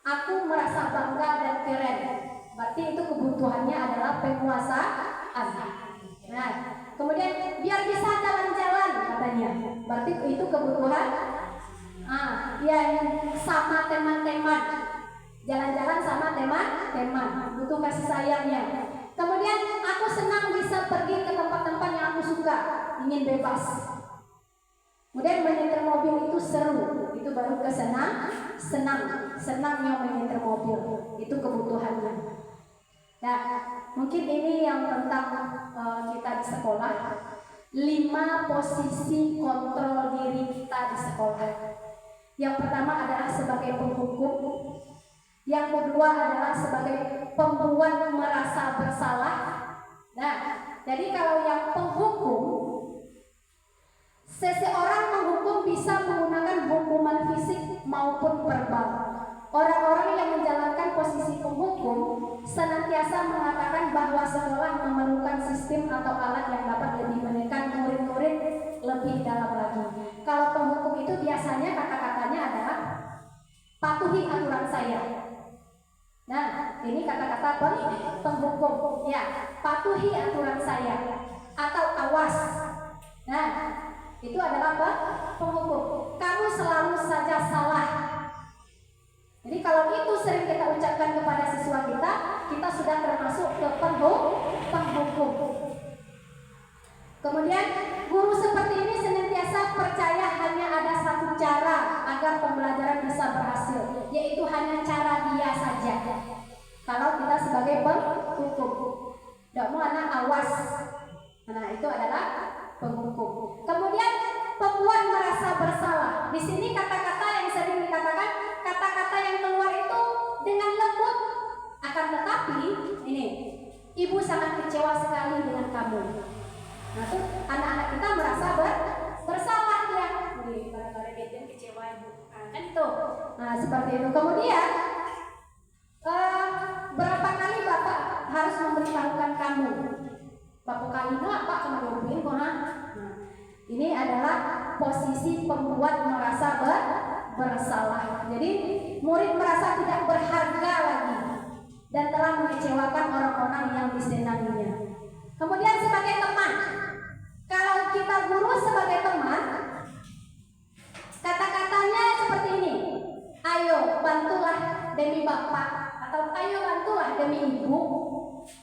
Aku merasa bangga dan keren. Berarti itu kebutuhannya adalah penguasaan. Nah, kemudian biar bisa jalan-jalan katanya. Berarti itu kebutuhan. Yang sama teman-teman. Jalan-jalan sama teman-teman. Butuh kasih sayangnya. Kemudian aku senang bisa pergi ke tempat-tempat yang aku suka. Ingin bebas. Kemudian menyetir mobil itu seru. Itu baru senangnya menyetir mobil. Itu kebutuhannya. Nah, mungkin ini yang tentang kita di sekolah. 5 posisi kontrol diri kita di sekolah. Yang pertama adalah sebagai penghukum. Yang kedua adalah sebagai pembuat merasa bersalah. Nah, jadi kalau yang penghukum, seseorang menghukum bisa menggunakan hukuman fisik maupun verbal. Orang-orang yang menjalankan posisi penghukum senantiasa mengatakan bahwa sekolah memerlukan sistem atau alat yang dapat lebih menekan murid-murid lebih dalam lagi. Kalau penghukum itu biasanya kata-katanya adalah patuhi aturan saya. Nah, ini kata-kata penghukum. Ya, patuhi aturan saya atau awas. Nah, itu adalah apa? Penghukum. Kamu selalu saja salah. Jadi kalau itu sering kita ucapkan kepada siswa kita, kita sudah termasuk ke penghukum. Kemudian guru seperti ini senantiasa percaya hanya ada satu cara agar pembelajaran bisa berhasil, yaitu hanya cara dia saja. Kalau kita sebagai penghukum, tidak mau anak awas. Nah, itu adalah penghukum. Kemudian pembuat merasa bersalah. Di sini kata-kata yang sering dikatakan, kata-kata yang keluar itu dengan lembut. Akan tetapi ini, ibu sangat kecewa sekali dengan kamu. Nah, tuh anak-anak kita merasa bersalah ya. Jadi pada dia kecewa ibu. Kan itu. Nah, seperti itu. Kemudian berapa kali Bapak harus memberitahukan kamu? Bapak kali itu apa kamu ngomongin kok? Nah, ini adalah posisi pembuat merasa bersalah. Jadi murid merasa tidak berharga lagi dan telah mengecewakan orang-orang yang disenanginya. Kemudian sebagai teman, kalau kita guru sebagai teman, kata-katanya seperti ini. Ayo bantulah demi Bapak, atau ayo bantulah demi Ibu.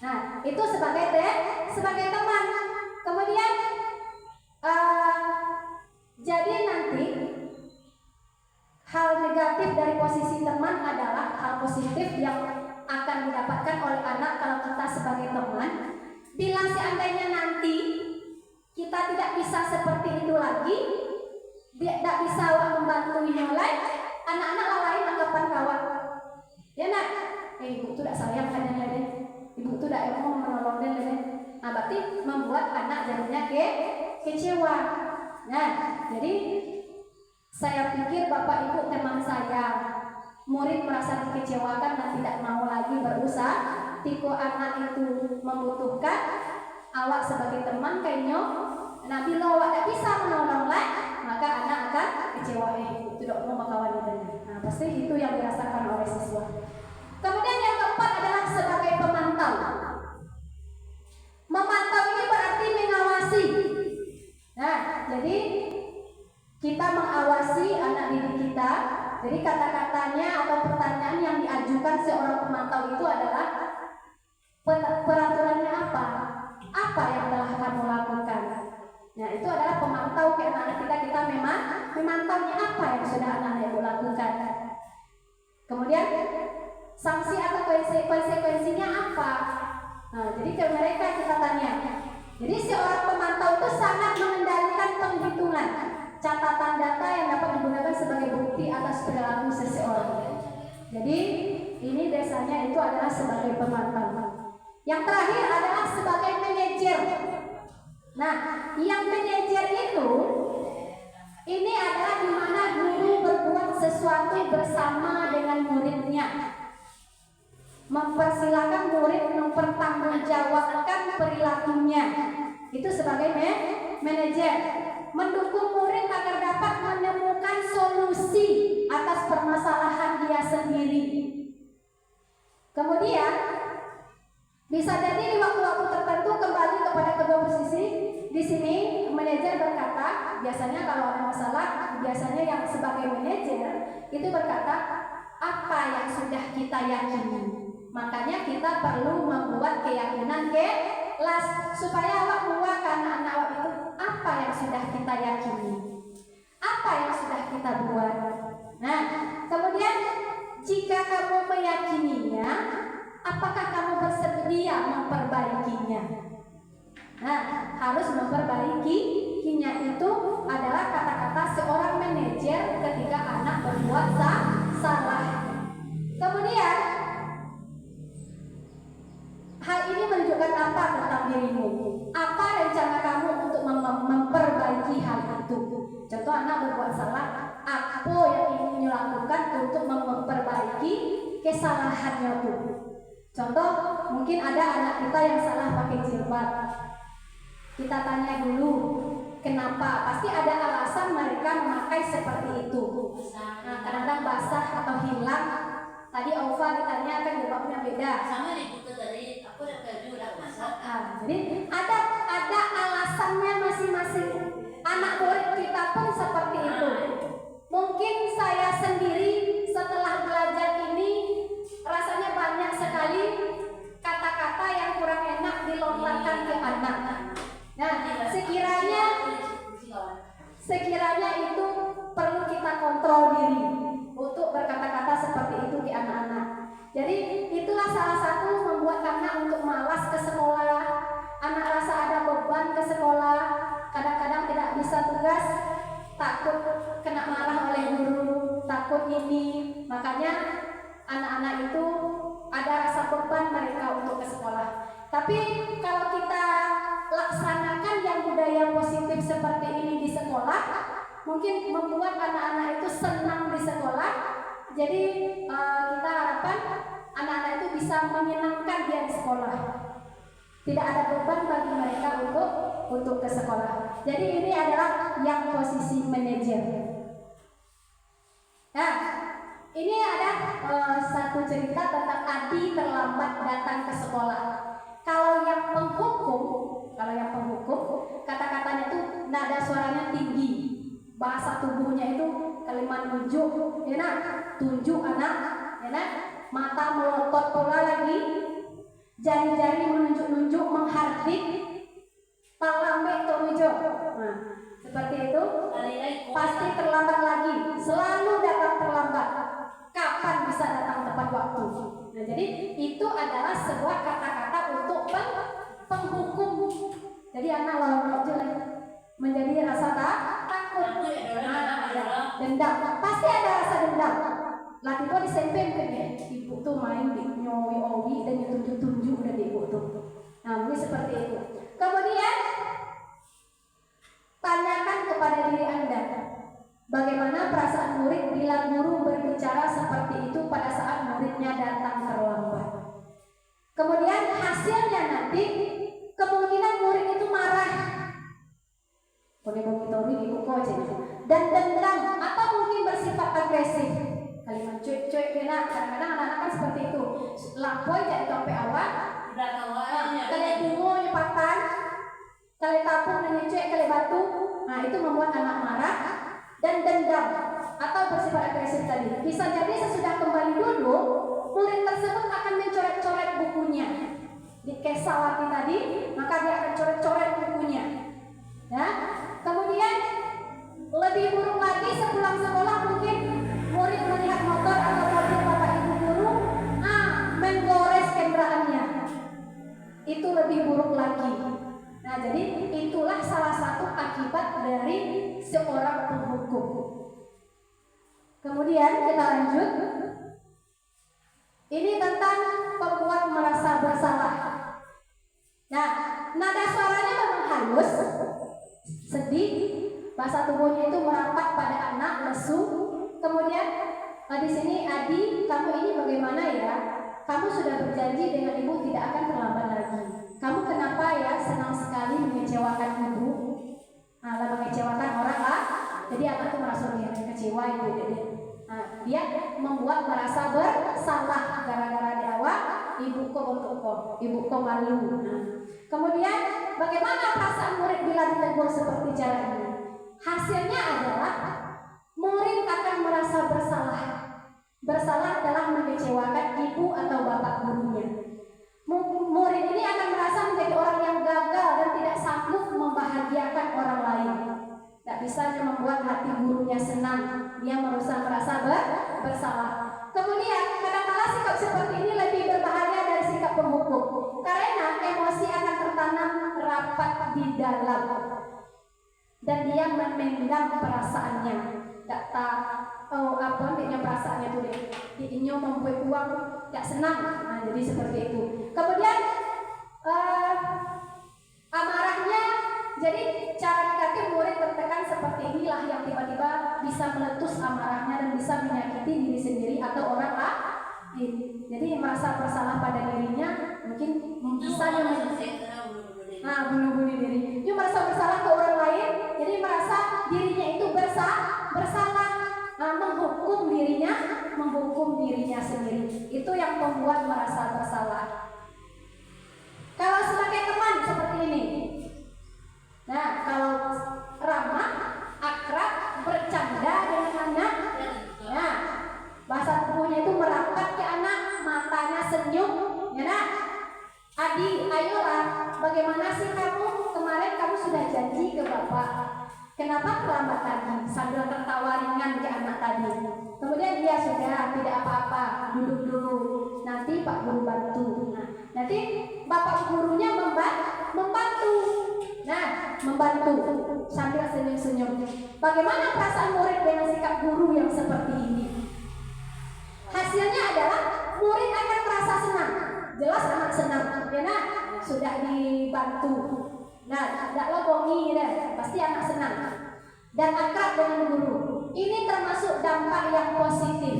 Nah, itu sebagai teman. Kemudian jadi nanti hal negatif dari posisi teman adalah hal positif yang akan didapatkan oleh anak kalau kita sebagai teman. Bila seandainya nanti kita tidak bisa seperti itu lagi, tidak bisa membantu mulai, anak-anak lain anggapan kawan. Ya nak, ibu tuh tidak sayang kalian deh, ibu tuh tidak mau menolong deh. Nah, berarti membuat anak jadinya kecewa. Nah, jadi saya pikir Bapak Ibu teman saya, murid merasa dikecewakan dan tidak mau lagi berusaha. Tiko anak itu membutuhkan awak sebagai teman kayaknya. Nah, bila awak tidak bisa menolong lah, maka anak akan kecewa. Tidak mau kawan itu. Nah, pasti itu yang dirasakan oleh siswa. Kemudian yang keempat adalah sebagai pemantau. Memantau ini berarti mengawasi. Nah, jadi kita mengawasi anak didik kita. Jadi kata-katanya atau pertanyaan yang diajukan seorang pemantau itu adalah peraturannya apa? Apa yang telah kamu lakukan? Nah, itu adalah pemantau ke anak kita memang memantaunya apa yang sudah anak-anak itu lakukan. Kemudian sanksi atau konsekuensinya apa? Nah, jadi ke mereka kita tanya. Jadi seorang pemantau itu sangat mengendalikan penghitungan catatan data yang dapat digunakan sebagai bukti atas perilaku seseorang. Jadi ini biasanya itu adalah sebagai pemantau. Yang terakhir adalah sebagai manajer. Nah, yang manajer itu ini adalah di mana guru berbuat sesuatu bersama dengan muridnya. Mempersilahkan murid mempertanggungjawabkan perilakunya. Itu sebagai manajer. Mendukung murid agar dapat menemukan solusi atas permasalahan dia sendiri. Kemudian bisa jadi di waktu-waktu tertentu kembali kepada kedua posisi. Di sini manajer berkata, biasanya kalau ada masalah, biasanya yang sebagai manajer itu berkata apa yang sudah kita yakini. Makanya kita perlu membuat keyakinan kelas supaya awak buat anak-anak awak itu apa yang sudah kita yakini, apa yang sudah kita buat. Nah, kemudian jika kamu meyakininya, apakah kamu bersedia memperbaikinya? Nah, harus memperbaikinya itu adalah kata-kata seorang manajer ketika anak berbuat salah. Kemudian hal ini menunjukkan apa tentang dirimu? Apa rencana kamu untuk memperbaiki hal itu? Contoh anak berbuat salah, apa yang ingin dilakukan untuk memperbaiki kesalahannya itu? Contoh, mungkin ada anak kita yang salah pakai jilbab. Kita tanya dulu, kenapa? Pasti ada alasan mereka memakai seperti itu. Nah, kadang-kadang basah atau hilang. Tadi Ova ditanya kan jilbabnya beda. Sama nih buku tadi, aku udah baju udah masak. Jadi ada alasannya masing-masing. Anak murid kita pun seperti itu. Mungkin saya sendiri setelah belajar ini rasanya banyak sekali kata-kata yang kurang enak dilontarkan ke anak. Nah, sekiranya itu perlu kita kontrol diri untuk berkata-kata seperti itu di anak-anak. Jadi itulah salah satu membuat anak untuk malas ke sekolah. Anak rasa ada beban ke sekolah, kadang-kadang tidak bisa tugas, takut kena marah oleh guru, takut ini. Makanya anak-anak itu ada rasa beban mereka untuk ke sekolah. Tapi kalau kita laksanakan yang budaya positif seperti ini di sekolah, mungkin membuat anak-anak itu senang di sekolah. Jadi kita harapkan anak-anak itu bisa menyenangkan dia di sekolah. Tidak ada beban bagi mereka untuk ke sekolah. Jadi ini adalah yang posisi manajer. Nah, ini ada satu cerita tentang Adi terlambat datang ke sekolah. Kalau yang penghukum, kata-katanya itu nada suaranya tinggi, bahasa tubuhnya itu kalimat nunjuk, ya nak, tunjuk anak, ya nak, mata melotot pula lagi, jari-jari menunjuk-nunjuk, menghardik, palambe torujo. Nah, seperti itu, pasti terlambat lagi, selalu datang terlambat. Kapan bisa datang tepat waktu? Nah, jadi itu adalah sebuah kata-kata untuk penghukum. Jadi anak lawan menjadi rasa takut, dendam. Pasti ada rasa dendam. Lah itu disempem ke dia. Ibu tuh main di nyowi-owi dan ditunjuk-tunjuk udah di ibu tuh. Nah, ini seperti itu. Kemudian tanyakan kepada diri Anda, bagaimana perasaan murid bila guru berbicara seperti itu pada saat muridnya datang terlambat. Kemudian hasilnya nanti kemungkinan murid itu marah, dan dendam atau mungkin bersifat agresif. Kalimat cuek-cuek kena, kadang-kadang anak-anak kan seperti itu. Lampoi jadi tompe awak, kalian bungo nyepatan, kalian tapung dan cuek kalian batu. Nah, itu membuat anak marah dan dendam atau bersifat agresif tadi. Bisa jadi sesudah kembali duduk, murid tersebut akan mencoret-coret bukunya. Di kesawati tadi, maka dia akan coret-coret bukunya. Ya. Kemudian lebih buruk lagi sepulang sekolah mungkin murid melihat motor atau mobil bapak ibu guru, menggores kendaraannya. Itu lebih buruk lagi. Nah, jadi itulah salah satu akibat dari seorang penghukum. Kemudian kita lanjut. Ini tentang pembuat merasa bersalah. Nah, nada suaranya memang halus, sedih, bahasa tubuhnya itu merapat pada anak, lesu. Kemudian di sini, Adi, kamu ini bagaimana ya? Kamu sudah berjanji dengan ibu tidak akan terlambat lagi. Kamu kenapa ya senang sekali mengecewakan ibu? Lah mengecewakan orang lah. Jadi anak itu merasa kecewa itu. Dia membuat merasa bersalah gara-gara di awal ibu kok malu. Kemudian bagaimana perasaan murid bila ditegur seperti cara ini? Hasilnya adalah murid akan merasa bersalah. Bersalah dalam mengecewakan ibu atau bapak gurunya. Murid ini akan merasa menjadi orang yang gagal dan tidak sanggup membahagiakan orang lain. Tidak bisa membuat hati gurunya senang. Dia merasa bersalah. Kemudian kadang-kala sikap seperti ini lebih berbahaya dari sikap penghukum, karena emosi akan tertanam rapat di dalam dan dia memendam perasaannya. Tak tahu apa dia perasaannya tuh dia membuat uang tidak senang. Nah, jadi seperti itu. Kemudian amarahnya, jadi cara negatif murid tertekan seperti inilah yang tiba-tiba bisa meletus amarahnya dan bisa menyakiti diri sendiri atau orang lain. Jadi merasa bersalah pada dirinya, mungkin bisa bunuh diri. Dia merasa bersalah ke orang lain, jadi merasa dirinya itu bersalah, menghukum dirinya sendiri. Itu yang membuat merasa bersalah. Kalau sebagai teman seperti ini, nah kalau ramah, akrab, bercanda dengan anak, nah bahasa tubuhnya itu merapat ke anak, matanya senyum, ya nak. Adi, ayolah, bagaimana sih kamu? Kemarin kamu sudah janji ke bapak. Kenapa terlambat tadi? Sambil tertawa ringan ke anak tadi. Kemudian dia sudah tidak apa-apa, duduk dulu. Nanti Pak Guru bantu. Nah, nanti bapak gurunya membantu. Nah, membantu sambil senyum-senyum. Bagaimana perasaan murid dengan sikap guru yang seperti ini? Hasilnya adalah murid akan merasa senang. Jelas anak senang, ya nak, sudah dibantu. Nah, tidak lobongi deh, pasti anak senang dan akrab dengan guru. Ini termasuk dampak yang positif.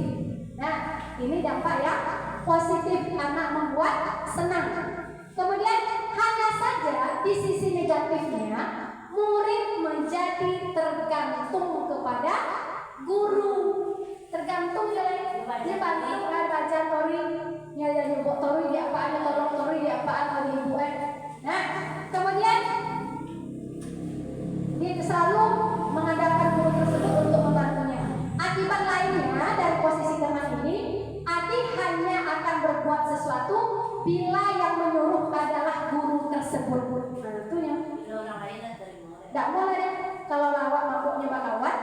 Nah, ini dampak yang positif, anak membuat senang. Kemudian hanya saja di sisi negatifnya, murid menjadi tergantung kepada guru. Tergantung ya, dia bantu kan baca tori, nyari buat tori dia apaan, tolong tori dia apaan dari ibu Nah, kemudian dia selalu mengandalkan guru tersebut untuk membantunya. Akibat lainnya dari posisi teman ini, Adi hanya akan berbuat sesuatu bila yang menyuruh adalah guru tersebut. Nah, itu yang tidak boleh deh. Kalau lawak mabuknya bakawan,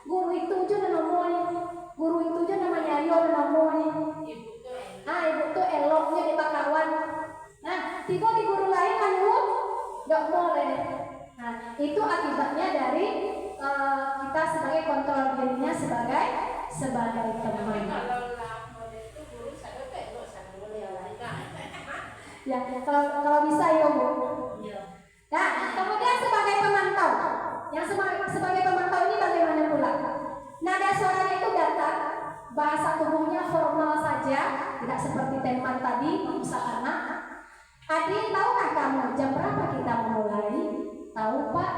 guru itu aja namanya. Guru itu aja namanya Ayo namanya. Ibu tuh eloknya di bakawan. Nah, tiba di guru lain kan bu, tidak boleh. Nah, itu akibatnya dari kita sebagai kontrol dirinya sebagai teman. Ya, kalau bisa ya bu. Nah, kemudian sebagai pemantau. Yang sebagai pemantau ini bagaimana pula? Nada suaranya itu datar, bahasa tubuhnya formal saja, tidak seperti teman tadi merusak anak. Adi, tahukah kamu jam berapa kita memulai? Tahu Pak,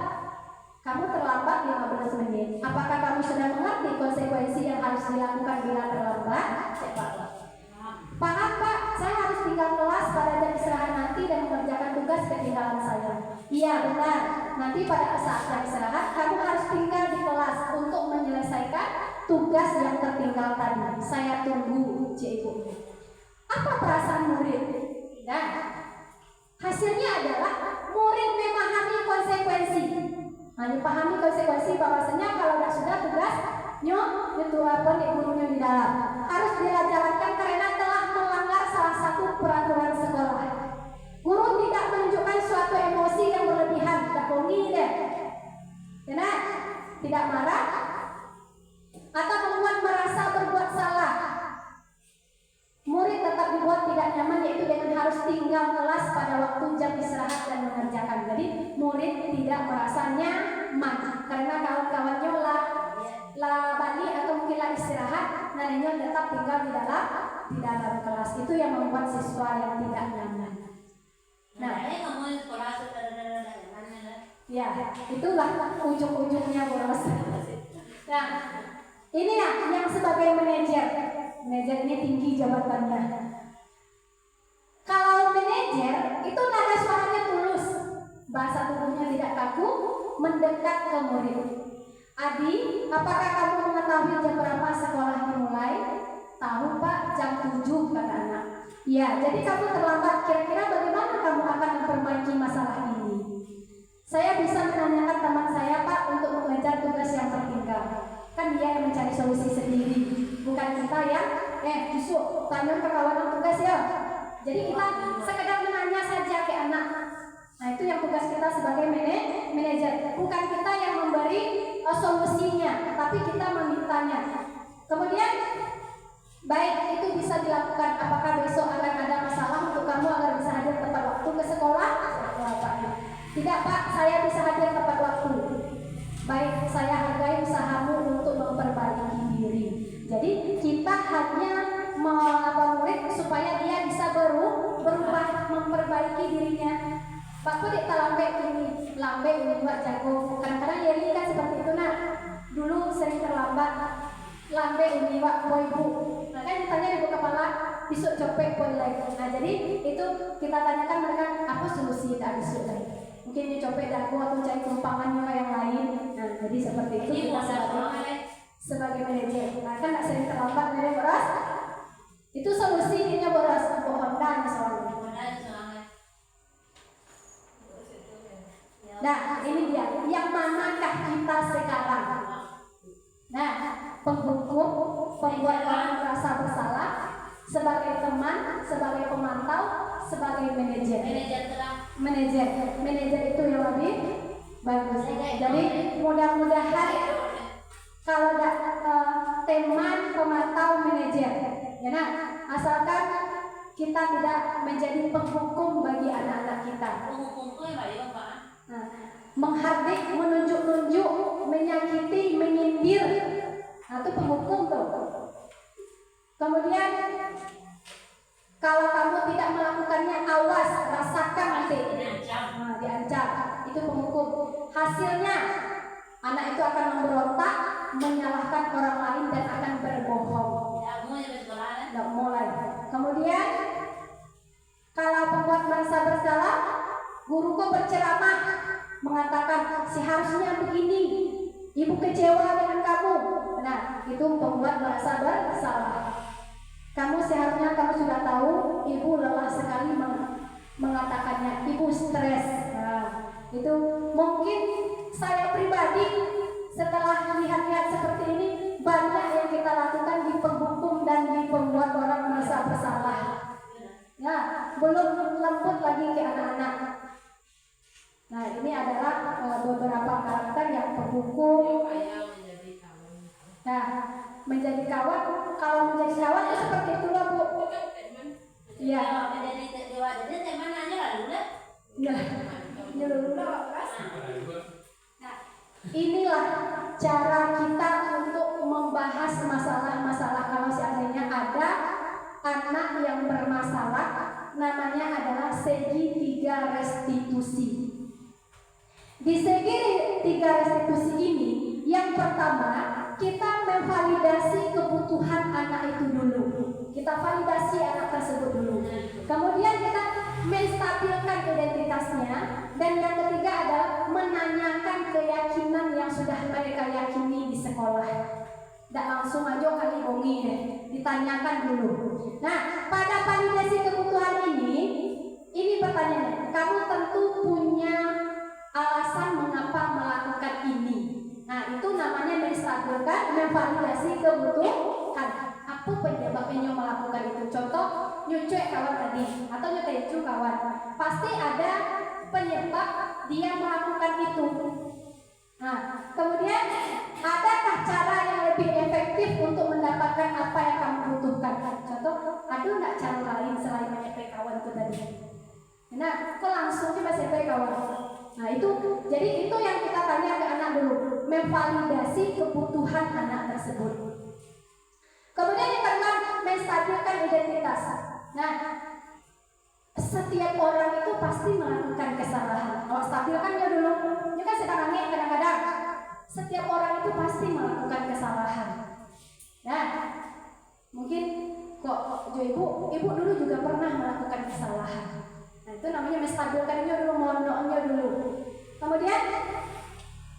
kamu terlambat 15 menit. Apakah kamu sudah mengerti konsekuensi yang harus dilakukan bila terlambat? Paham Pak, saya harus tinggal kelas pada jam istirahat nanti dan mengerjakan tugas ketinggalan saya. Iya benar, nanti pada saat jam istirahat kamu harus tinggal di kelas untuk menyelesaikan tugas yang tertinggal tadi. Saya tunggu, Ibu. Apa perasaan murid? Nah, hasilnya adalah murid memahami konsekuensi. Pahami konsekuensi bahwasanya kalau tidak sudah tugas itu apa nih gurunya di dalam harus dijalankan karena telah melanggar salah satu peraturan sekolah. Guru tidak menunjukkan suatu emosi yang berlebihan, tidak bongi deh, tidak marah atau membuat merasa berbuat salah. Murid tetap dibuat tidak nyaman, yaitu dengan harus tinggal kelas pada waktu jam istirahat dan mengerjakan. Jadi murid tidak merasa nyaman karena kawan-kawannya lah balik atau mungkin lah istirahat, nantinya tetap tinggal di dalam kelas. Itu yang membuat siswa yang tidak nyaman. Nah, ya itulah ujung-ujungnya boros. Nah, ini ya yang sebagai manajer. Manajer ini tinggi jabatannya. Kalau manajer itu nada suaranya tulus, bahasa tubuhnya tidak kaku, mendekat ke murid. Adi, apakah kamu mengetahui jam berapa sekolah dimulai? Tahu Pak, jam 7 kata anak. Ya, jadi kamu terlambat. Kira-kira bagaimana kamu akan memperbaiki masalah ini? Saya bisa menanyakan teman saya Pak untuk mengejar tugas yang tertinggal. Kan dia yang mencari solusi sendiri, bukan kita yang justru tanya ke kawan tugas ya. Jadi kita sekedar menanya saja ke anak. Nah itu yang tugas kita sebagai manajer, bukan kita yang memberi solusinya, tapi kita memintanya. Kemudian baik itu bisa dilakukan. Apakah besok akan ada masalah untuk kamu agar bisa hadir tepat waktu ke sekolah? Tidak Pak, saya bisa hadir tepat waktu. Baik, saya hargai usahamu untuk memperbaiki diri. Jadi kita hanya murid supaya dia bisa berubah, memperbaiki dirinya. Pak Kudik lambe ini, lambe ini buat jago. Kadang-kadang Yeri kan seperti itu nak. Dulu sering terlambat, lambe ini buat ibu. Nah kan ditanya ibu kepala, besok copek boy lagi. Nah jadi itu kita tanyakan mereka apa solusi tak besok lagi. Mungkin dia copek dagu atau cari tumpangannya yang lain. Nah, jadi seperti itu kita sebagai manajer. Nah, kan tak sering terlambat dari boros. Itu solusinya boros. Pohon dan soalnya. Nah, ini dia. Yang manakah kita sekarang? Nah, penghukum, pembuat orang merasa bersalah, sebagai teman, sebagai pemantau, sebagai manajer. Manajer itu yang lebih bagus. Jadi mudah-mudahan kalau ada teman, pemantau, manajer, ya nah, asalkan kita tidak menjadi penghukum bagi anak-anak kita. Nah, menghardik, menunjuk-nunjuk, menyakiti, menyindir, nah, itu penghukum tuh. Kemudian kalau kamu tidak melakukannya, awas, rasakan nanti. Nah, diancam. Itu penghukum. Hasilnya, anak itu akan memberontak, menyalahkan orang lain dan akan berbohong. Tidak mulai. Kemudian, kalau pembuat merasa bersalah, guruku berceramah, mengatakan seharusnya begini. Ibu kecewa dengan kamu. Nah, itu pembuat merasa bersalah. Kamu seharusnya kamu sudah tahu ibu lelah sekali mengatakannya, ibu stres. Nah, itu mungkin saya pribadi setelah lihat-lihat seperti ini banyak yang kita lakukan di penghukum dan di pembuat orang merasa bersalah. Ya, belum lembut lagi ke anak-anak. Nah, ini adalah beberapa karakter yang penghukum. Nah, menjadi kawan, kalau menjadi kawan itu seperti itulah Bu. Iya. Jadi teman aja lah dulu. Iya. Dulu lah. Nah, Inilah cara kita untuk membahas masalah-masalah kalau seandainya ada anak yang bermasalah, namanya adalah segi 3 restitusi. Di segi 3 restitusi ini, yang pertama kita memvalidasi kebutuhan anak itu dulu. Kita validasi anak tersebut dulu. Kemudian kita menstabilkan identitasnya, dan yang ketiga adalah menanyakan keyakinan yang sudah mereka yakini di sekolah. Tidak langsung aja kali bongi deh, ditanyakan dulu. Nah, pada validasi kebutuhan ini pertanyaannya, kamu tentu punya alasan mengapa melakukan ini. Nah, itu namanya menstabilkan, memvalidasi kebutuhan. Apa penyebabnya melakukan itu? Contoh, nyucuk kawan tadi atau nyutecu kawan, pasti ada penyebab dia melakukan itu. Nah, kemudian adakah cara yang lebih efektif untuk mendapatkan apa yang kamu butuhkan? Contoh, ada enggak cara lain selain menyepek kawan itu tadi? Nah, kok langsung coba sepek kawan? Nah, itu jadi itu yang kita tanya ke anak dulu, memvalidasi kebutuhan anak tersebut. Kemudian yang kedua, menstabilkan identitas. Nah, setiap orang itu pasti melakukan kesalahan. Kalau stabilkan ya dulu, ini kan sekarang ini kadang-kadang setiap orang itu pasti melakukan kesalahan. Nah, mungkin kok ibu dulu juga pernah melakukan kesalahan. Nah, itu namanya menstabilkannya dulu, mondoknya dulu. Kemudian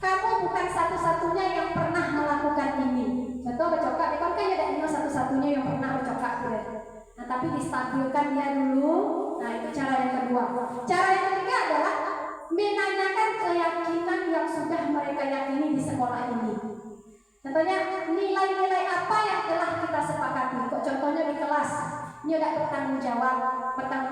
kamu bukan satu-satunya yang pernah melakukan ini. Contoh bercokak, kan ada satu-satunya yang pernah bercokak gitu. Nah, tapi distabilkan dia dulu. Nah, itu cara yang kedua. Cara yang ketiga adalah menanyakan keyakinan yang sudah mereka yakini di sekolah ini. Contohnya, nilai-nilai apa yang telah kita sepakati. Kok contohnya di kelas, ini udah bertanggung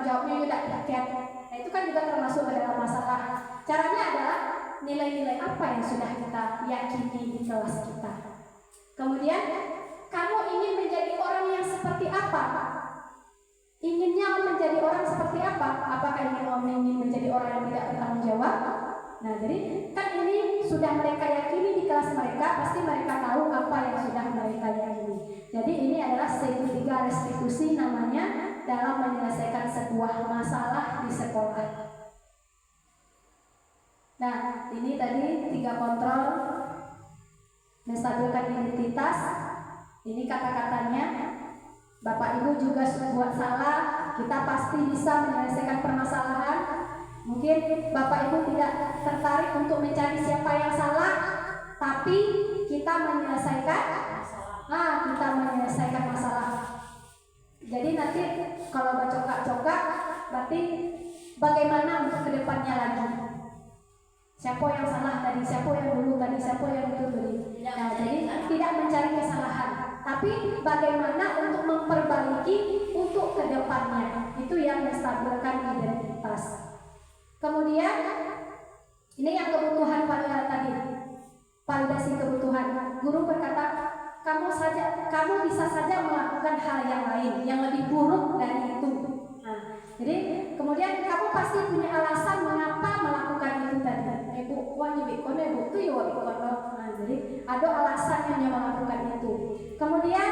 jawabnya udah rakyat. Nah, itu kan juga termasuk ke dalam masalah. Caranya adalah nilai-nilai apa yang sudah kita yakini di kelas kita. Kemudian, kamu ingin menjadi orang yang seperti apa? Inginnya menjadi orang seperti apa? Apakah ingin menjadi orang yang tidak bertanggung jawab? Nah, jadi kan ini sudah mereka yakini di kelas mereka, pasti mereka tahu apa yang sudah mereka yakini. Jadi ini adalah segi 3 restitusi namanya dalam menyelesaikan sebuah masalah di sekolah. Nah, ini tadi 3 kontrol, menstabilkan identitas. Ini kata-katanya. Bapak Ibu juga buat salah, kita pasti bisa menyelesaikan permasalahan. Mungkin Bapak Ibu tidak tertarik untuk mencari siapa yang salah, tapi kita menyelesaikan masalah. Jadi nanti kalau bercokak-cokak, berarti bagaimana untuk kedepannya lagi? Siapa yang salah tadi, siapa yang dulu tadi, siapa yang itu tadi. Nah, jadi tidak mencari kesalahan, tapi bagaimana untuk memperbaiki untuk kedepannya. Itu yang menstabilkan identitas. Kemudian ini yang kebutuhan tadi, validasi kebutuhan. Guru berkata, kamu bisa saja melakukan hal yang lain yang lebih buruk dari itu. Nah, jadi kemudian kamu pasti punya alasan mengapa melakukan itu tadi. Ibu, itu ya Nah, jadi ada alasannya melakukan itu. Kemudian,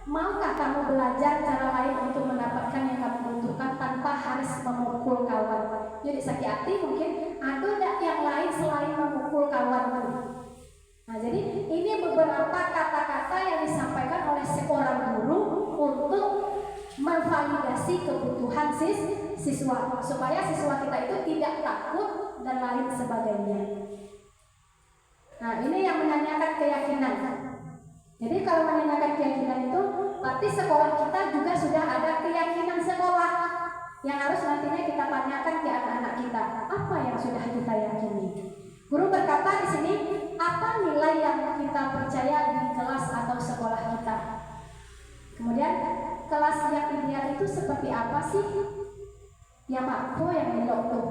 maukah kamu belajar cara lain untuk mendapatkan yang kamu butuhkan tanpa harus memukul kawan? Jadi sakit hati mungkin ada tidak yang lain selain memukul kawan? Nah, jadi ini beberapa kata-kata yang disampaikan oleh seorang guru untuk memvalidasi kebutuhan siswa supaya siswa kita itu tidak takut dan lain sebagainya. Nah, ini yang menanyakan keyakinan. Jadi kalau menanyakan keyakinan itu berarti sekolah kita juga sudah ada keyakinan sekolah yang harus nantinya kita tanyakan ke anak-anak kita. Apa yang sudah kita yakini? Guru berkata di sini, apa nilai yang kita percaya di kelas atau sekolah kita? Kemudian kelas yang ideal itu seperti apa sih? Yang mampu, yang elok tuh.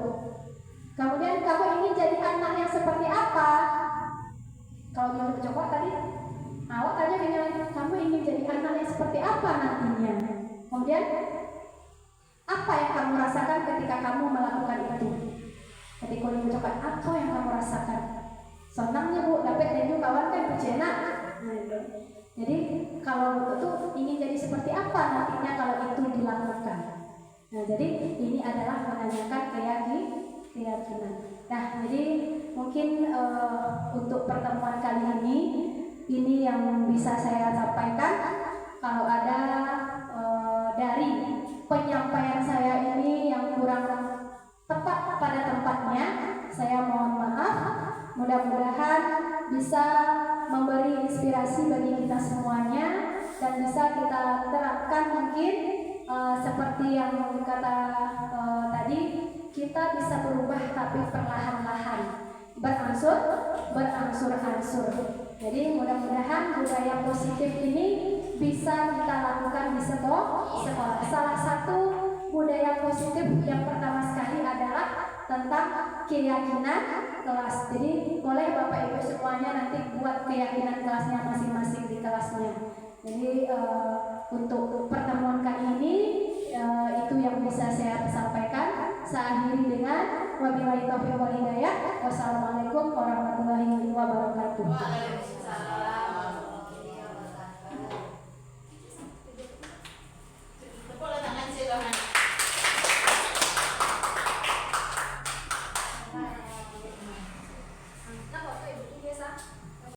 Kemudian kamu ingin jadi anak yang seperti apa? Kalau mau coba tadi, awak tanya dengan kamu ingin jadi anak yang seperti apa nantinya? Kemudian apa yang kamu rasakan ketika kamu melakukan itu? Ketika kamu mencoba, apa yang kamu rasakan? Senangnya Bu, dapat tenju kawan kan percena. Jadi kalau itu ingin jadi seperti apa nantinya kalau itu dilakukan. Nah, jadi ini adalah menanyakan keyakinan. Nah, jadi mungkin untuk pertemuan kali ini yang bisa saya sampaikan. Kalau ada dari penyampaian saya ini yang kurang tepat pada tempatnya, saya mohon maaf. Mudah-mudahan bisa memberi inspirasi bagi kita semuanya dan bisa kita terapkan mungkin seperti yang kata tadi, kita bisa berubah tapi perlahan-lahan, berangsur-angsur. Jadi mudah-mudahan budaya positif ini bisa kita lakukan di sekolah. Salah satu budaya positif yang pertama sekali adalah tentang keyakinan kelas. Jadi boleh Bapak Ibu semuanya nanti buat keyakinan kelasnya masing-masing di kelasnya. Jadi untuk pertemuan kali ini itu yang bisa saya sampaikan. Saya akhiri dengan wabillahi taufiq wal hidayah. Wassalamualaikum warahmatullahi wabarakatuh.